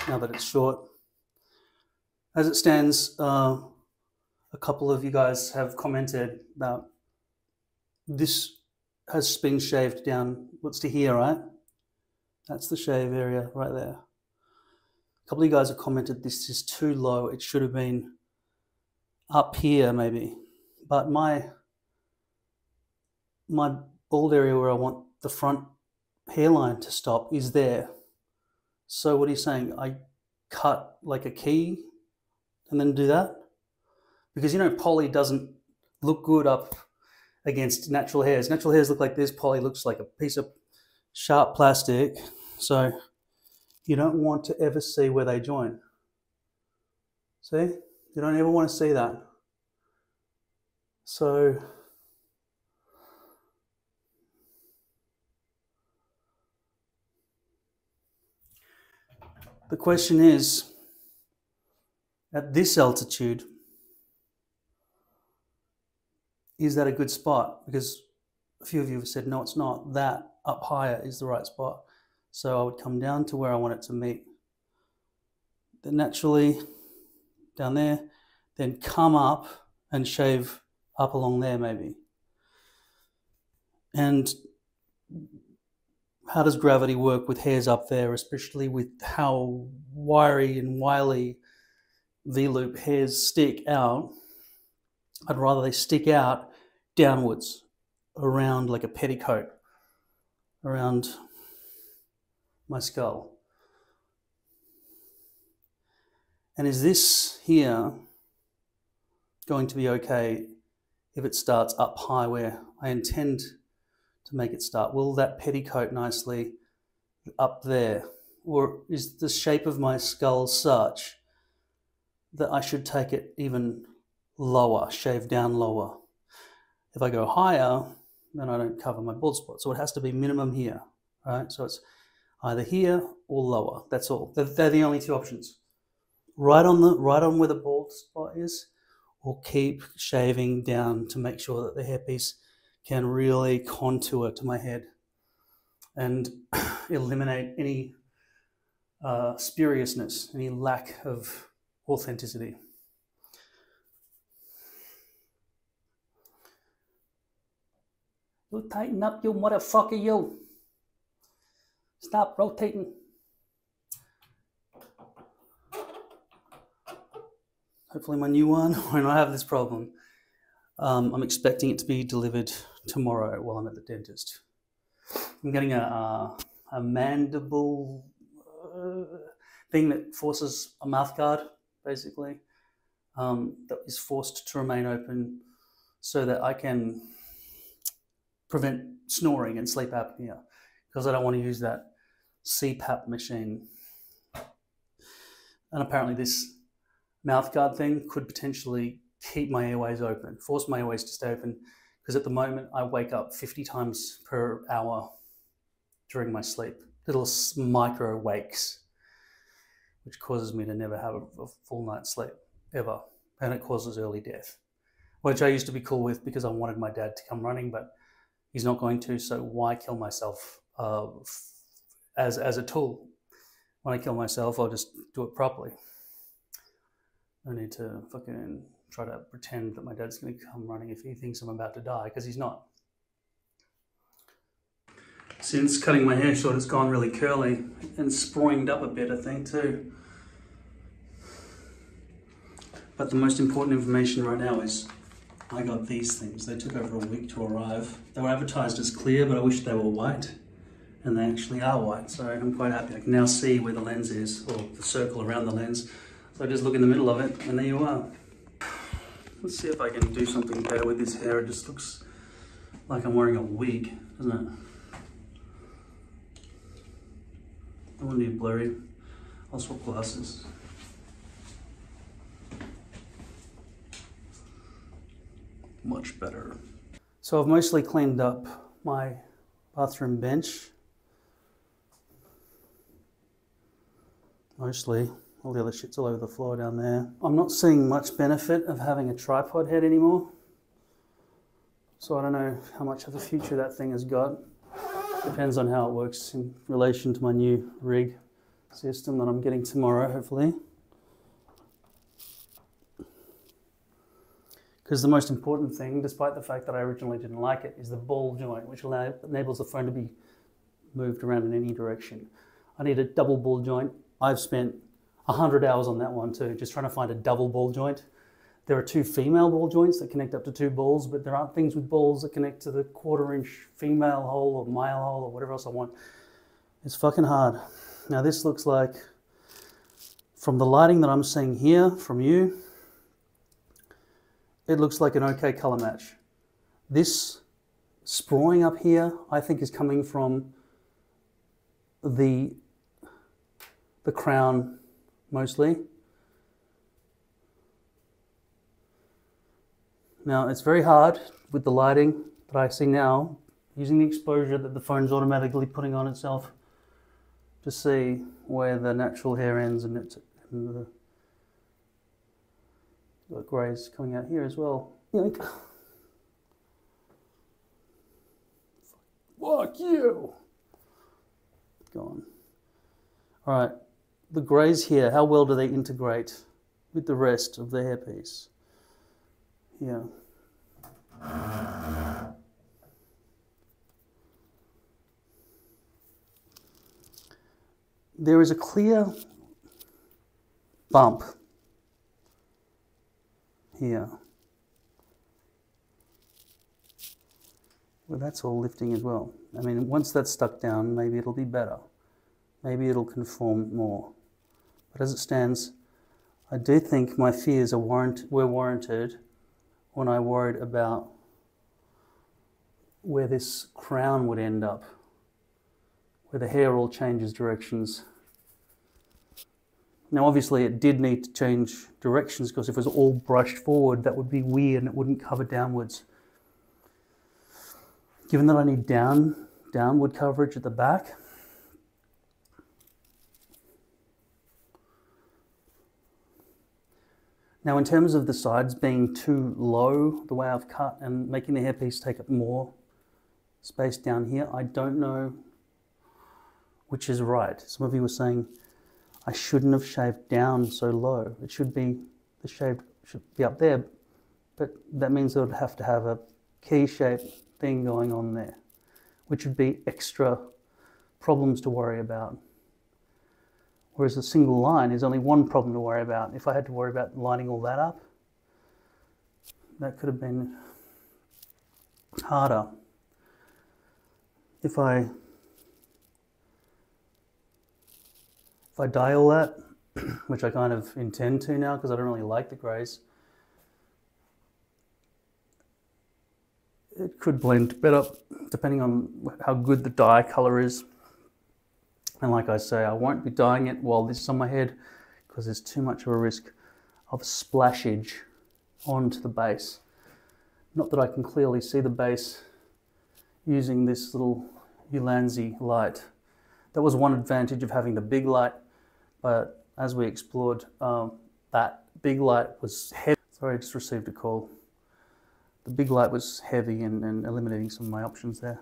that it's short. As it stands, a couple of you guys have commented about this has been shaved down, what's to here, right? That's the shave area right there. A couple of you guys have commented this is too low. It should have been up here maybe. But my bald area where I want the front hairline to stop is there. So what are you saying? I cut like a key and then do that? Because you know poly doesn't look good up against natural hairs. Natural hairs look like this, poly looks like a piece of sharp plastic. So you don't want to ever see where they join. See? You don't ever want to see that. So the question is, at this altitude, is that a good spot? Because a few of you have said, no, it's not. That up higher is the right spot. So I would come down to where I want it to meet. Then naturally, down there, then come up and shave up along there maybe. And how does gravity work with hairs up there, especially with how wiry and wily V-loop hairs stick out? I'd rather they stick out downwards, around like a petticoat, around my skull. And is this here going to be okay if it starts up high where I intend to make it start? Will that petticoat nicely up there? Or is the shape of my skull such that I should take it even lower, shave down lower? If I go higher, then I don't cover my bald spot. So it has to be minimum here, right? So it's either here or lower. That's all. They're the only two options. Right on where the bald spot is, or keep shaving down to make sure that the hairpiece can really contour to my head and eliminate any spuriousness, any lack of authenticity. You tighten up, you motherfucker, you. Stop rotating. Hopefully my new one won't have this problem. I'm expecting it to be delivered tomorrow while I'm at the dentist. I'm getting a mandible thing that forces a mouth guard, basically, that is forced to remain open so that I can prevent snoring and sleep apnea, because I don't want to use that CPAP machine. And apparently this mouth guard thing could potentially keep my airways open, force my airways to stay open, because at the moment I wake up 50 times per hour during my sleep, little micro wakes, which causes me to never have a full night's sleep, ever. And it causes early death, which I used to be cool with because I wanted my dad to come running, but he's not going to, so why kill myself as a tool? When I kill myself, I'll just do it properly. I need to fucking try to pretend that my dad's going to come running if he thinks I'm about to die, because he's not. Since cutting my hair short, it's gone really curly and springed up a bit, I think, too. But the most important information right now is I got these things. They took over a week to arrive. They were advertised as clear, but I wish they were white. And they actually are white, so I'm quite happy. I can now see where the lens is, or the circle around the lens. So I just look in the middle of it, and there you are. Let's see if I can do something better with this hair. It just looks like I'm wearing a wig, doesn't it? I want to be blurry. I'll swap glasses. Much better. So I've mostly cleaned up my bathroom bench. Mostly. All the other shit's all over the floor down there. I'm not seeing much benefit of having a tripod head anymore. So I don't know how much of a future that thing has got. Depends on how it works in relation to my new rig system that I'm getting tomorrow, hopefully. Because the most important thing, despite the fact that I originally didn't like it, is the ball joint, which enables the phone to be moved around in any direction. I need a double ball joint. I've spent 100 hours on that one too, just trying to find a double ball joint. There are two female ball joints that connect up to two balls, but there aren't things with balls that connect to the 1/4 inch female hole or male hole or whatever else I want. It's fucking hard. Now this looks like, from the lighting that I'm seeing here from you, it looks like an okay color match. This sprawling up here, I think, is coming from the crown mostly. Now it's very hard with the lighting that I see now, using the exposure that the phone's automatically putting on itself, to see where the natural hair ends and the greys coming out here as well. Yoink. Fuck you! Go on. Alright, the greys here, how well do they integrate with the rest of the hairpiece? Here. There is a clear bump here. Well, that's all lifting as well. I mean, once that's stuck down, maybe it'll be better. Maybe it'll conform more. But as it stands, I do think my fears were warranted when I worried about where this crown would end up, where the hair all changes directions. Now obviously it did need to change directions, because if it was all brushed forward, that would be weird and it wouldn't cover downwards. Given that I need downward coverage at the back, now in terms of the sides being too low, the way I've cut and making the hairpiece take up more space down here, I don't know which is right. Some of you were saying I shouldn't have shaved down so low. It should be, the shave should be up there, but that means I would have to have a key shape thing going on there, which would be extra problems to worry about. Whereas a single line is only one problem to worry about. If I had to worry about lining all that up, that could have been harder. If I dye all that, which I kind of intend to now because I don't really like the greys, it could blend better depending on how good the dye color is. And like I say, I won't be dyeing it while this is on my head because there's too much of a risk of splashage onto the base. Not that I can clearly see the base using this little Ulanzi light. That was one advantage of having the big light, but as we explored, that big light was heavy. Sorry, I just received a call. The big light was heavy and eliminating some of my options there.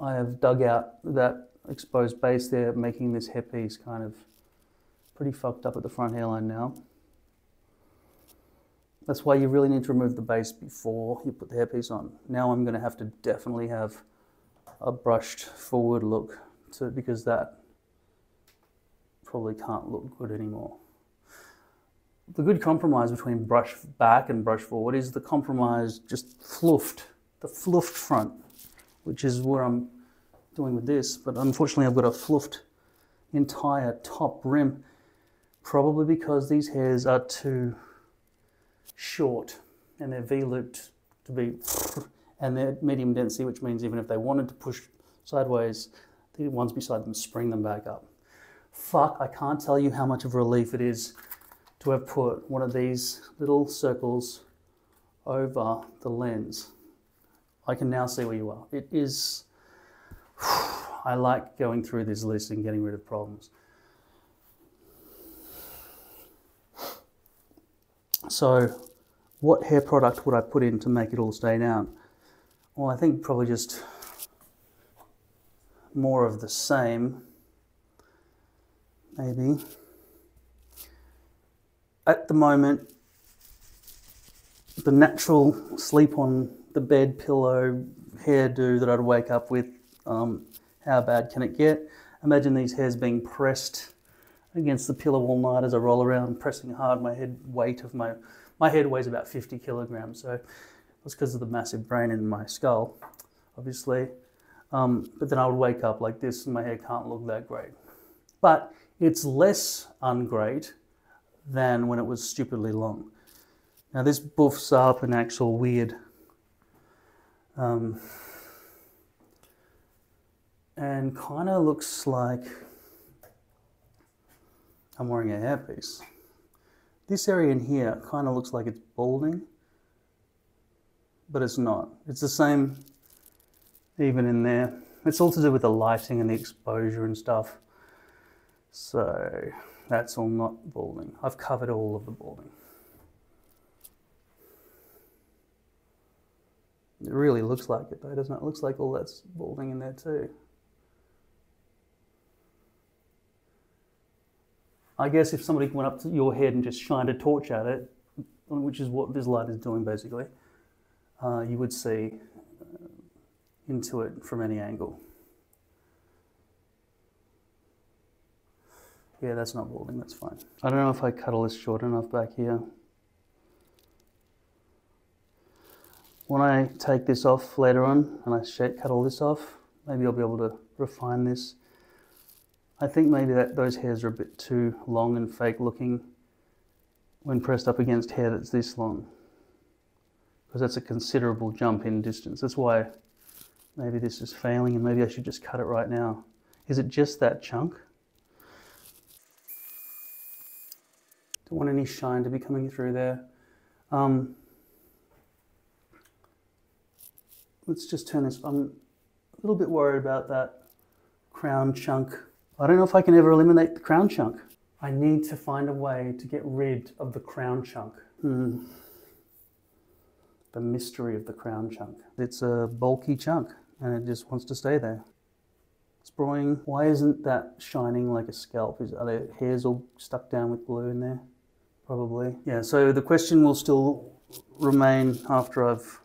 I have dug out that exposed base there, making this hairpiece kind of pretty fucked up at the front hairline now. That's why you really need to remove the base before you put the hairpiece on. Now I'm going to have to definitely have a brushed forward look because that probably can't look good anymore. The good compromise between brush back and brush forward is the compromise just fluffed, the fluffed front, which is where I'm doing with this, but unfortunately I've got a fluffed entire top rim, probably because these hairs are too short and they're V-looped to be, and they're medium density, which means even if they wanted to push sideways, the ones beside them spring them back up. Fuck, I can't tell you how much of a relief it is to have put one of these little circles over the lens. I can now see where you are. It is, I like going through this list and getting rid of problems. So what hair product would I put in to make it all stay down? Well, I think probably just more of the same, maybe. At the moment, the natural sleep on the bed pillow hairdo that I'd wake up with, how bad can it get? Imagine these hairs being pressed against the pillow all night as I roll around, pressing hard my head weight of my My head weighs about 50 kilograms, so that's because of the massive brain in my skull, obviously. But then I would wake up like this and my hair can't look that great. But it's less ungreit than when it was stupidly long. Now this buffs up an actual weird and kind of looks like I'm wearing a hairpiece. This area in here kind of looks like it's balding, but it's not. It's the same even in there. It's all to do with the lighting and the exposure and stuff. So that's all not balding. I've covered all of the balding. It really looks like it though, doesn't it? It looks like all that's balding in there too. I guess if somebody went up to your head and just shined a torch at it, which is what this light is doing basically, you would see into it from any angle. Yeah, that's not balding, that's fine. I don't know if I cut all this short enough back here. When I take this off later on and I cut all this off, maybe I'll be able to refine this. I think maybe that those hairs are a bit too long and fake looking when pressed up against hair that's this long, because that's a considerable jump in distance. That's why maybe this is failing and maybe I should just cut it right now. Is it just that chunk? Don't want any shine to be coming through there. Let's just turn this. I'm a little bit worried about that crown chunk. I don't know if I can ever eliminate the crown chunk. I need to find a way to get rid of the crown chunk. The mystery of the crown chunk. It's a bulky chunk and it just wants to stay there. It's broying. Why isn't that shining like a scalp? Are there hairs all stuck down with glue in there? Probably. Yeah, so the question will still remain after I've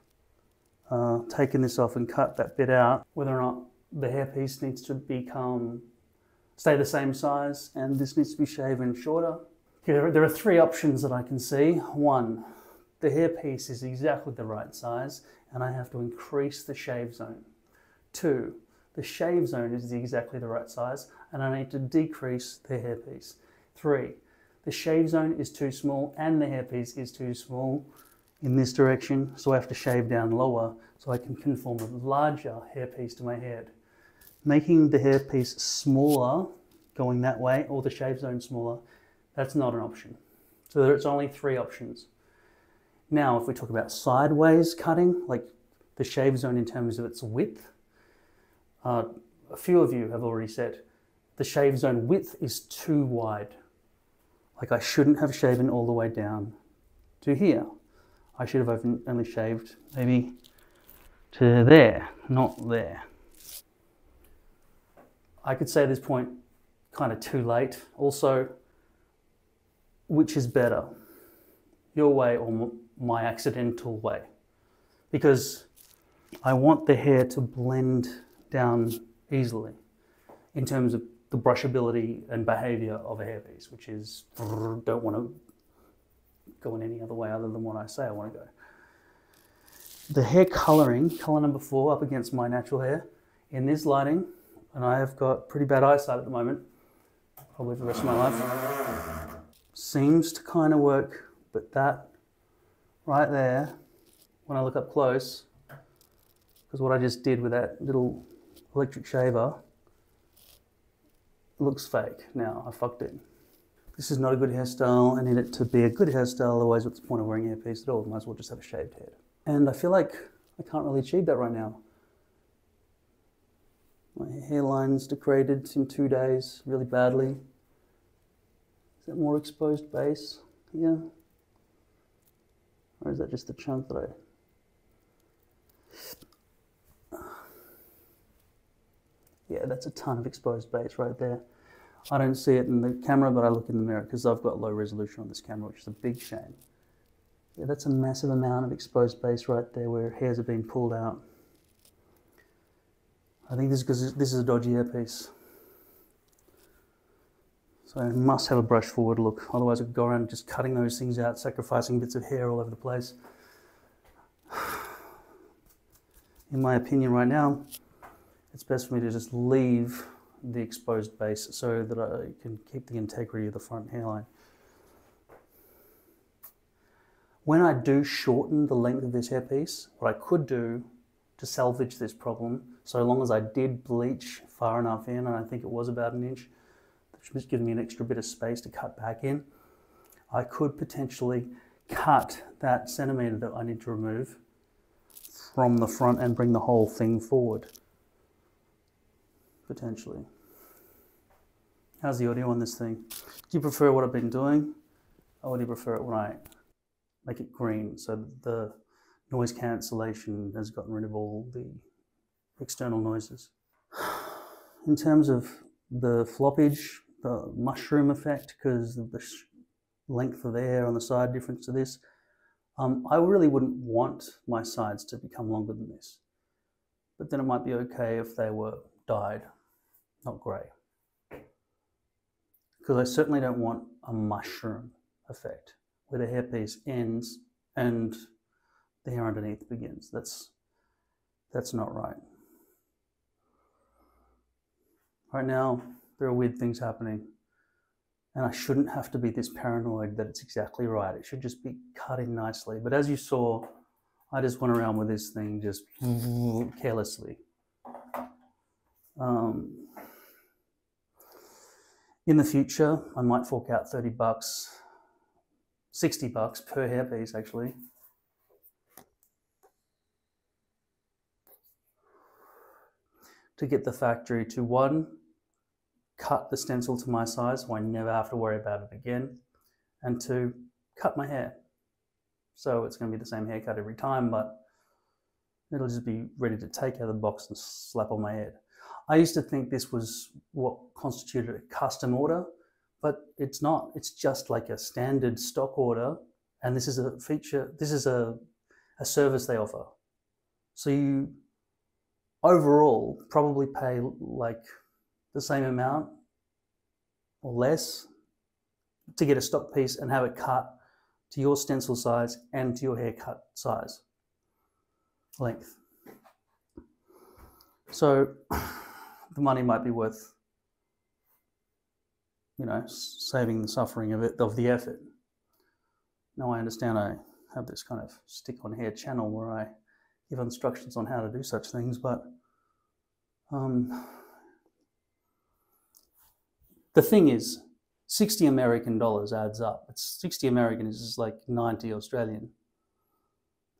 taken this off and cut that bit out, whether or not the hairpiece needs to stay the same size and this needs to be shaven shorter. There are three options that I can see. One, the hairpiece is exactly the right size and I have to increase the shave zone. Two, the shave zone is exactly the right size and I need to decrease the hairpiece. Three, the shave zone is too small and the hairpiece is too small in this direction, so I have to shave down lower so I can conform a larger hairpiece to my head. Making the hairpiece smaller, going that way, or the shave zone smaller, that's not an option. So there's only three options. Now, if we talk about sideways cutting, like the shave zone in terms of its width, a few of you have already said the shave zone width is too wide. Like I shouldn't have shaven all the way down to here. I should have only shaved maybe to there, not there. I could say at this point, kind of too late. Also, which is better, your way or my accidental way? Because I want the hair to blend down easily in terms of the brushability and behavior of a hairpiece, which is, don't want to go in any other way other than what I say I want to go. The hair colouring, colour number 4 up against my natural hair, in this lighting, and I have got pretty bad eyesight at the moment, probably for the rest of my life, seems to kind of work, but that right there, when I look up close, because what I just did with that little electric shaver, looks fake. Now, I fucked it. This is not a good hairstyle. I need it to be a good hairstyle, otherwise what's the point of wearing a hairpiece at all? Might as well just have a shaved head. And I feel like I can't really achieve that right now. My hairline's degraded in 2 days, really badly. Is that more exposed base here? Or is that just the chunk that Yeah, that's a ton of exposed base right there. I don't see it in the camera, but I look in the mirror because I've got low resolution on this camera, which is a big shame. Yeah, that's a massive amount of exposed base right there where hairs have been pulled out. I think this is because this is a dodgy hairpiece. So I must have a brush forward look, otherwise I could go around just cutting those things out, sacrificing bits of hair all over the place. In my opinion right now, it's best for me to just leave the exposed base so that I can keep the integrity of the front hairline. When I do shorten the length of this hairpiece, what I could do to salvage this problem, so long as I did bleach far enough in, and I think it was about an inch, which was giving me an extra bit of space to cut back in, I could potentially cut that centimetre that I need to remove from the front and bring the whole thing forward, potentially. How's the audio on this thing? Do you prefer what I've been doing, or do you prefer it when I make it green so that the noise cancellation has gotten rid of all the external noises? In terms of the floppage, the mushroom effect, because of the length of the hair on the side difference to this, I really wouldn't want my sides to become longer than this. But then it might be okay if they were dyed, not grey. Because I certainly don't want a mushroom effect where the hairpiece ends and the hair underneath begins. That's not right. Right now, there are weird things happening, and I shouldn't have to be this paranoid that it's exactly right. It should just be cut in nicely. But as you saw, I just went around with this thing just carelessly. In the future, I might fork out 30 bucks, 60 bucks per hairpiece actually, to get the factory to, one, cut the stencil to my size so I never have to worry about it again, and two, cut my hair. So it's going to be the same haircut every time, but it'll just be ready to take out of the box and slap on my head. I used to think this was what constituted a custom order, but it's not. It's just like a standard stock order, and this is a feature, this is a service they offer. So you overall probably pay like the same amount or less to get a stock piece and have it cut to your stencil size and to your haircut size, length. So the money might be worth, you know, saving the suffering of the effort. Now I understand I have this kind of stick-on-hair channel where I give instructions on how to do such things, but the thing is, 60 American dollars adds up. It's 60 American is just like 90 Australian.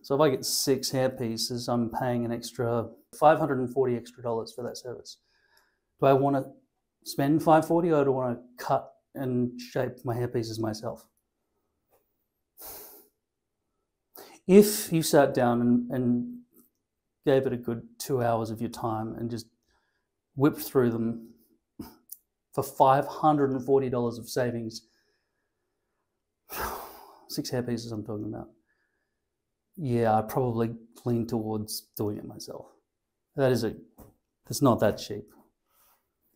So if I get 6 hair pieces, I'm paying an extra $540 extra for that service. Do I want to spend $540 or do I want to cut and shape my hair pieces myself? If you sat down and gave it a good 2 hours of your time and just whipped through them for $540 of savings, 6 hair pieces I'm talking about, yeah, I'd probably lean towards doing it myself. It's not that cheap.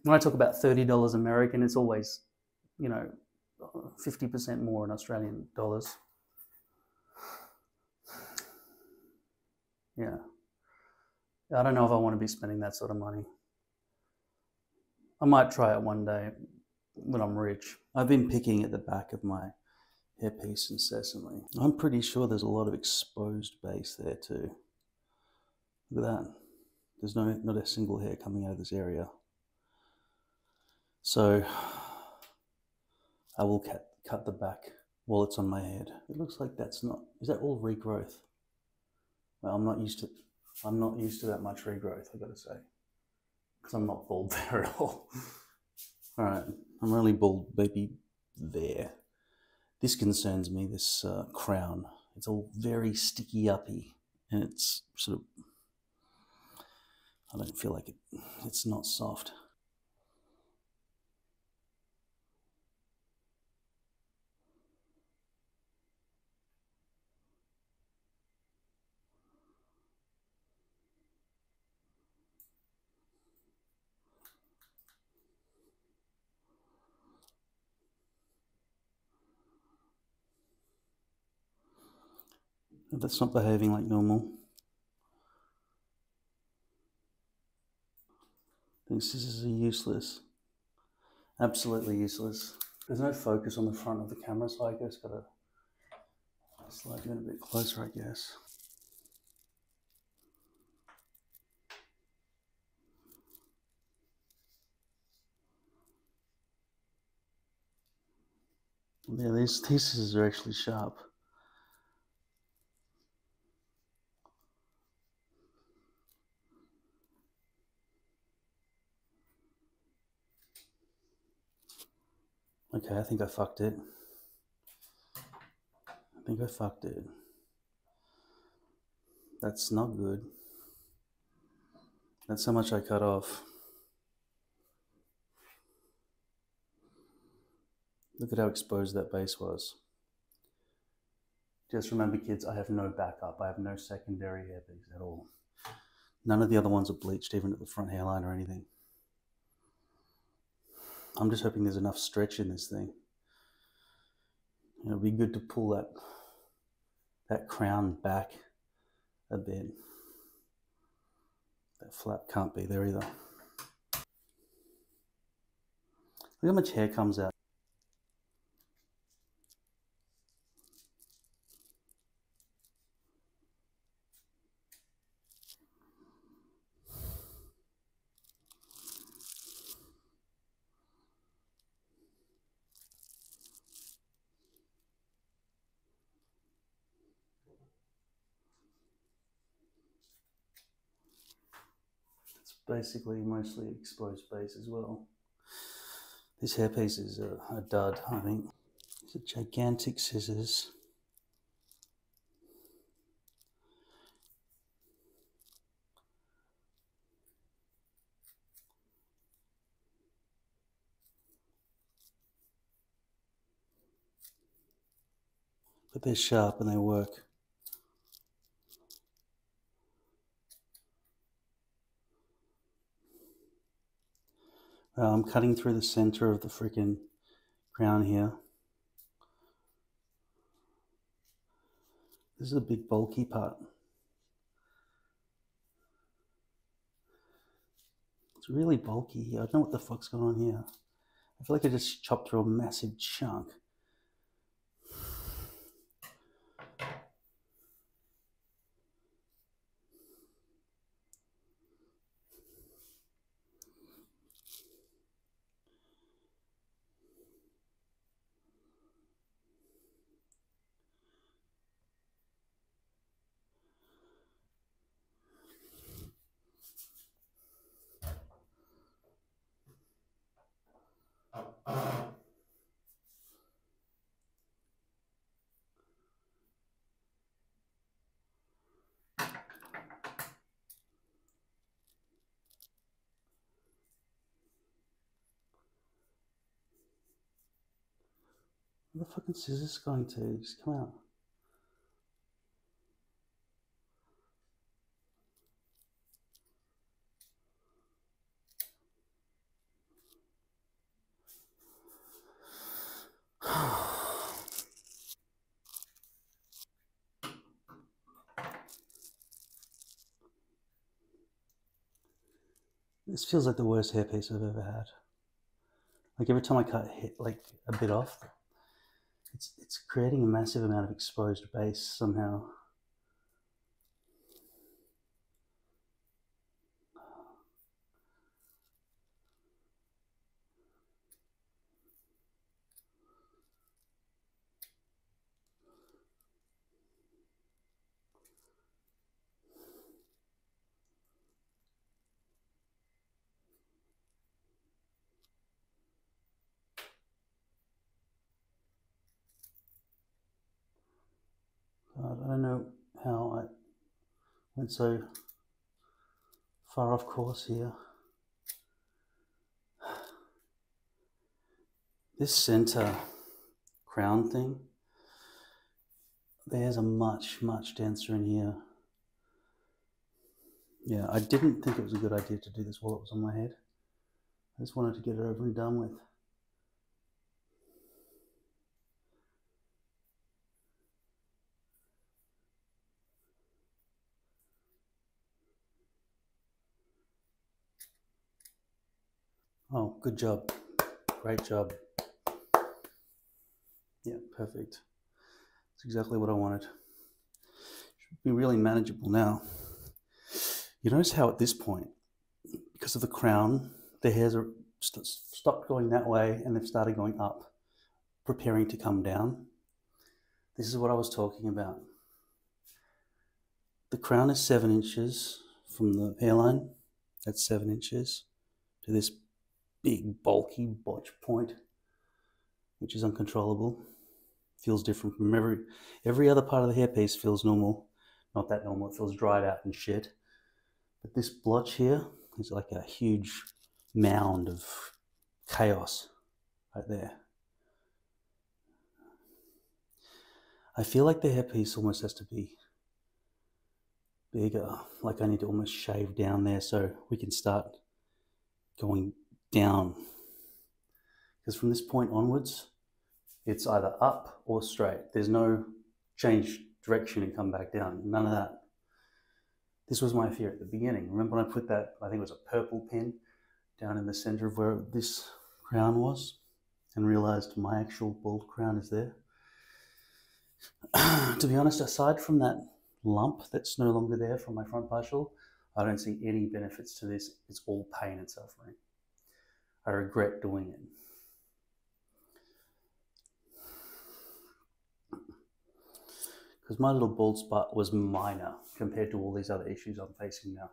When I talk about $30 American, it's always, you know, 50% more in Australian dollars. Yeah. I don't know if I want to be spending that sort of money. I might try it one day when I'm rich. I've been picking at the back of my hairpiece incessantly. I'm pretty sure there's a lot of exposed base there too. Look at that. There's not a single hair coming out of this area. So I will cut the back while it's on my head. It looks like that's not, is that all regrowth? Well, I'm not used to that much regrowth, I've got to say, because I'm not bald there at all. All right, I'm only bald maybe there. This concerns me, this crown. It's all very sticky-uppy, and it's sort of, I don't feel like it's not soft. That's not behaving like normal. These scissors are useless. Absolutely useless. There's no focus on the front of the camera, so I guess gotta slide you in a bit closer, I guess. Yeah, these scissors are actually sharp. Okay, I think I fucked it. That's not good. That's how much I cut off. Look at how exposed that base was. Just remember, kids, I have no backup. I have no secondary hairpiece at all. None of the other ones are bleached, even at the front hairline or anything. I'm just hoping there's enough stretch in this thing. It'll be good to pull that crown back a bit. That flap can't be there either. Look how much hair comes out. It's basically mostly exposed base as well. This hairpiece is a dud, I think. These are gigantic scissors. But they're sharp and they work. I'm cutting through the center of the freaking crown here. This is a big bulky part. It's really bulky. I don't know what the fuck's going on here. I feel like I just chopped through a massive chunk. Where the fucking scissors going to? Just come out. This feels like the worst hairpiece I've ever had. Like every time I cut like a bit off, it's creating a massive amount of exposed base somehow. God, I don't know how I went so far off course here. This center crown thing, there's a much denser in here. Yeah, I didn't think it was a good idea to do this while it was on my head. I just wanted to get it over and done with. Oh, good job. Great job. Yeah, perfect. That's exactly what I wanted. Should be really manageable now. You notice how at this point, because of the crown, the hairs are stopped going that way and they've started going up, preparing to come down. This is what I was talking about. The crown is 7 inches from the hairline. That's 7 inches to this big bulky botch point, which is uncontrollable. Feels different from every other part of the hairpiece. Feels normal. Not that normal, it feels dried out and shit. But this blotch here is like a huge mound of chaos right there. I feel like the hairpiece almost has to be bigger, like I need to almost shave down there so we can start going down. Because from this point onwards, it's either up or straight. There's no change direction and come back down, none of that. This was my fear at the beginning. Remember when I put that, I think it was a purple pin down in the center of where this crown was and realized my actual bald crown is there? To be honest, aside from that lump that's no longer there from my front partial, I don't see any benefits to this. It's all pain and suffering. I regret doing it. Because my little bald spot was minor compared to all these other issues I'm facing now.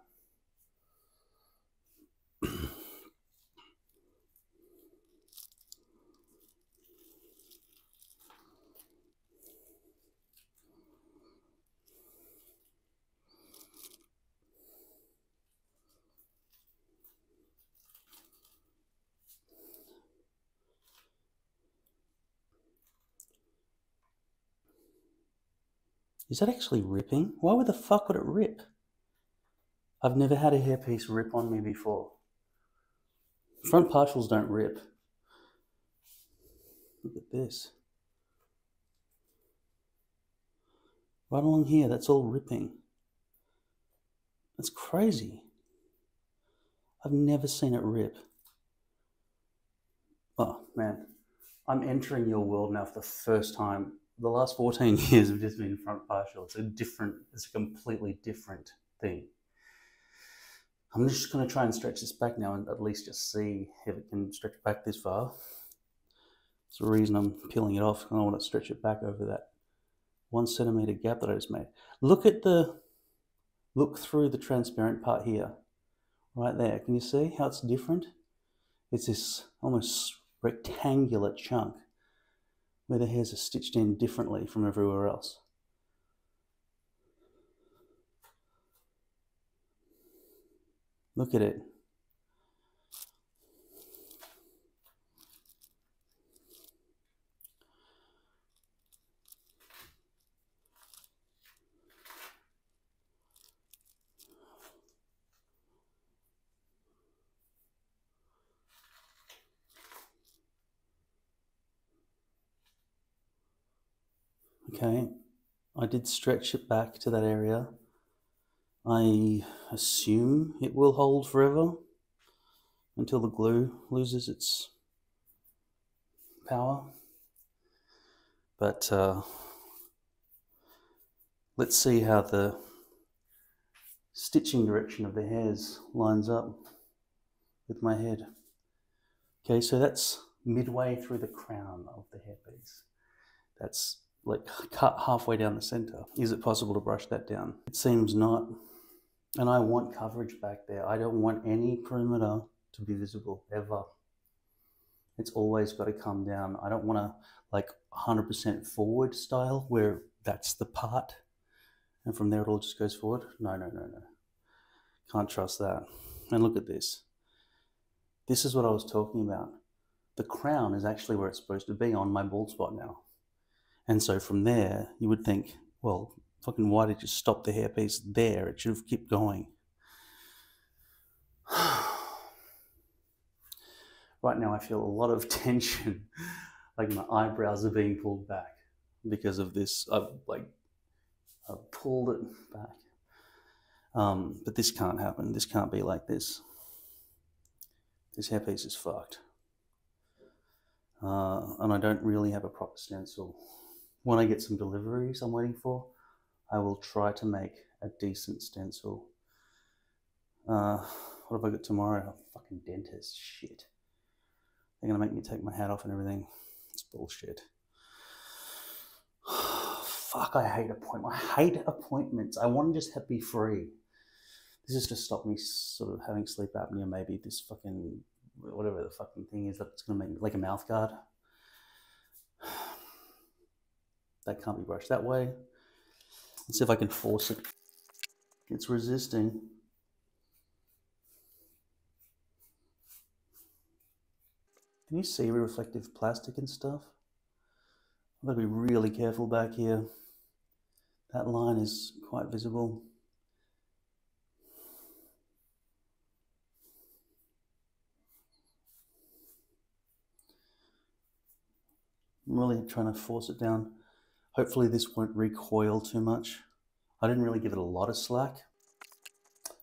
Is that actually ripping? Why the fuck would it rip? I've never had a hairpiece rip on me before. Front partials don't rip. Look at this. Right along here, that's all ripping. That's crazy. I've never seen it rip. Oh man, I'm entering your world now for the first time. The last 14 years have just been front partial. It's a completely different thing. I'm just going to try and stretch this back now and at least just see if it can stretch back this far. That's the reason I'm peeling it off. I don't want to stretch it back over that 1 centimeter gap that I just made. Look through the transparent part here, right there. Can you see how it's different? It's this almost rectangular chunk where the hairs are stitched in differently from everywhere else. Look at it. Okay, I did stretch it back to that area. I assume it will hold forever until the glue loses its power. But let's see how the stitching direction of the hairs lines up with my head. Okay, so that's midway through the crown of the hairpiece. That's like cut halfway down the center. Is it possible to brush that down? It seems not. And I want coverage back there. I don't want any perimeter to be visible ever. It's always got to come down. I don't want to like 100% forward style where that's the part and from there it all just goes forward. No. Can't trust that. And look at this. This is what I was talking about. The crown is actually where it's supposed to be on my bald spot now. And so from there, you would think, well, fucking why did you stop the hairpiece there? It should have kept going. Right now I feel a lot of tension, like my eyebrows are being pulled back because of this. I've pulled it back. But this can't happen. This can't be like this. this hairpiece is fucked. And I don't really have a proper stencil. When I get some deliveries I'm waiting for, I will try to make a decent stencil. What have I got tomorrow? A fucking dentist. Shit. They're gonna make me take my hat off and everything. It's bullshit. Fuck, I hate appointments. I hate appointments. I want to just be free. This is to stop me sort of having sleep apnea, maybe this fucking, whatever the fucking thing is that's gonna make me, like a mouth guard. That can't be brushed that way. Let's see if I can force it. It's resisting. Can you see reflective plastic and stuff? I've got to be really careful back here. That line is quite visible. I'm really trying to force it down. Hopefully this won't recoil too much. I didn't really give it a lot of slack.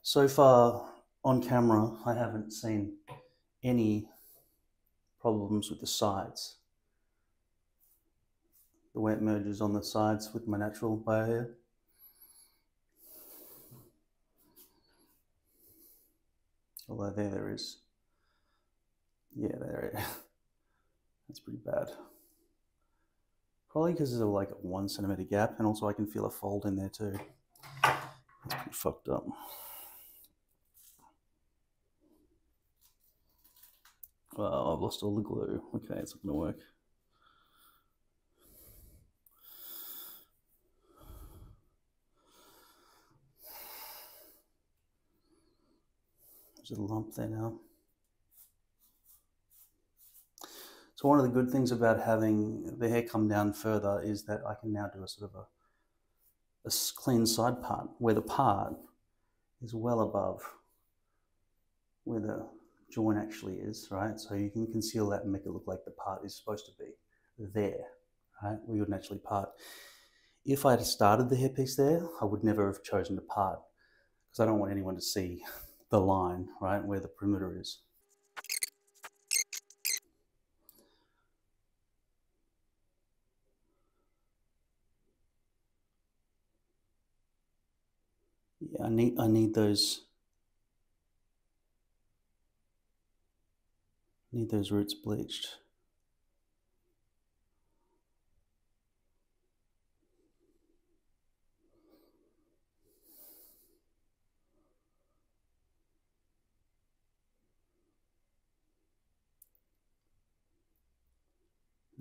So far on camera, I haven't seen any problems with the sides. The way it merges on the sides with my natural bio hair. Although there is. Yeah, there. That's pretty bad. Probably because there's like a 1 centimeter gap, and also I can feel a fold in there too. That's pretty fucked up. Oh, I've lost all the glue. Okay, it's not gonna work. There's a lump there now. So one of the good things about having the hair come down further is that I can now do a sort of a clean side part, where the part is well above where the joint actually is, right? So you can conceal that and make it look like the part is supposed to be there, right? We wouldn't actually part. If I had started the hairpiece there, I would never have chosen to part, because I don't want anyone to see the line, right, where the perimeter is. Yeah, I need those roots bleached.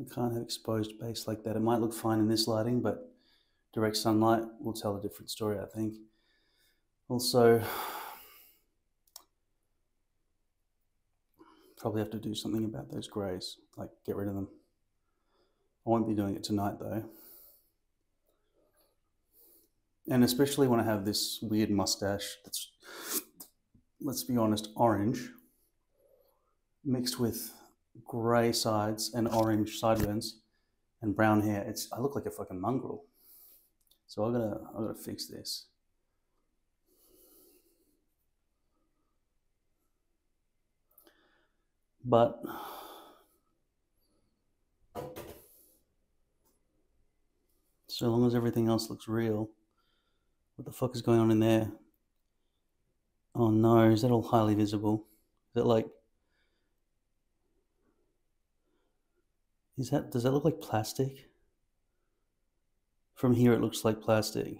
I can't have exposed base like that. It might look fine in this lighting, but direct sunlight will tell a different story, I think. Also, probably have to do something about those greys, like get rid of them. I won't be doing it tonight though. And especially when I have this weird mustache that's, let's be honest, orange, mixed with grey sides and orange sideburns and brown hair. I look like a fucking mongrel. So I gotta fix this. But so long as everything else looks real, what the fuck is going on in there? Oh no, is that all highly visible? Is that like, does that look like plastic? From here it looks like plastic.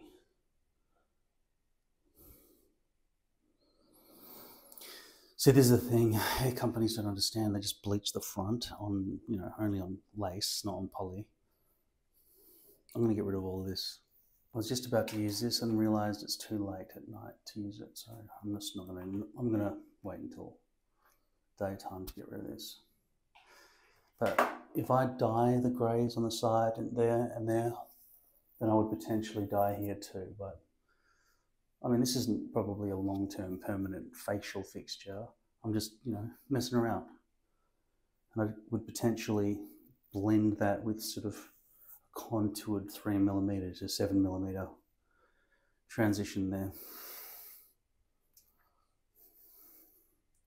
See, this is the thing, hair companies don't understand. They just bleach the front on, only on lace, not on poly. I'm gonna get rid of all of this. I was just about to use this and realized it's too late at night to use it, so I'm just not gonna, I'm gonna wait until daytime to get rid of this. But if I dye the greys on the side and there, then I would potentially dye here too. But I mean, this isn't probably a long-term permanent facial fixture. I'm just, messing around. And I would potentially blend that with sort of a contoured 3mm to 7mm transition there.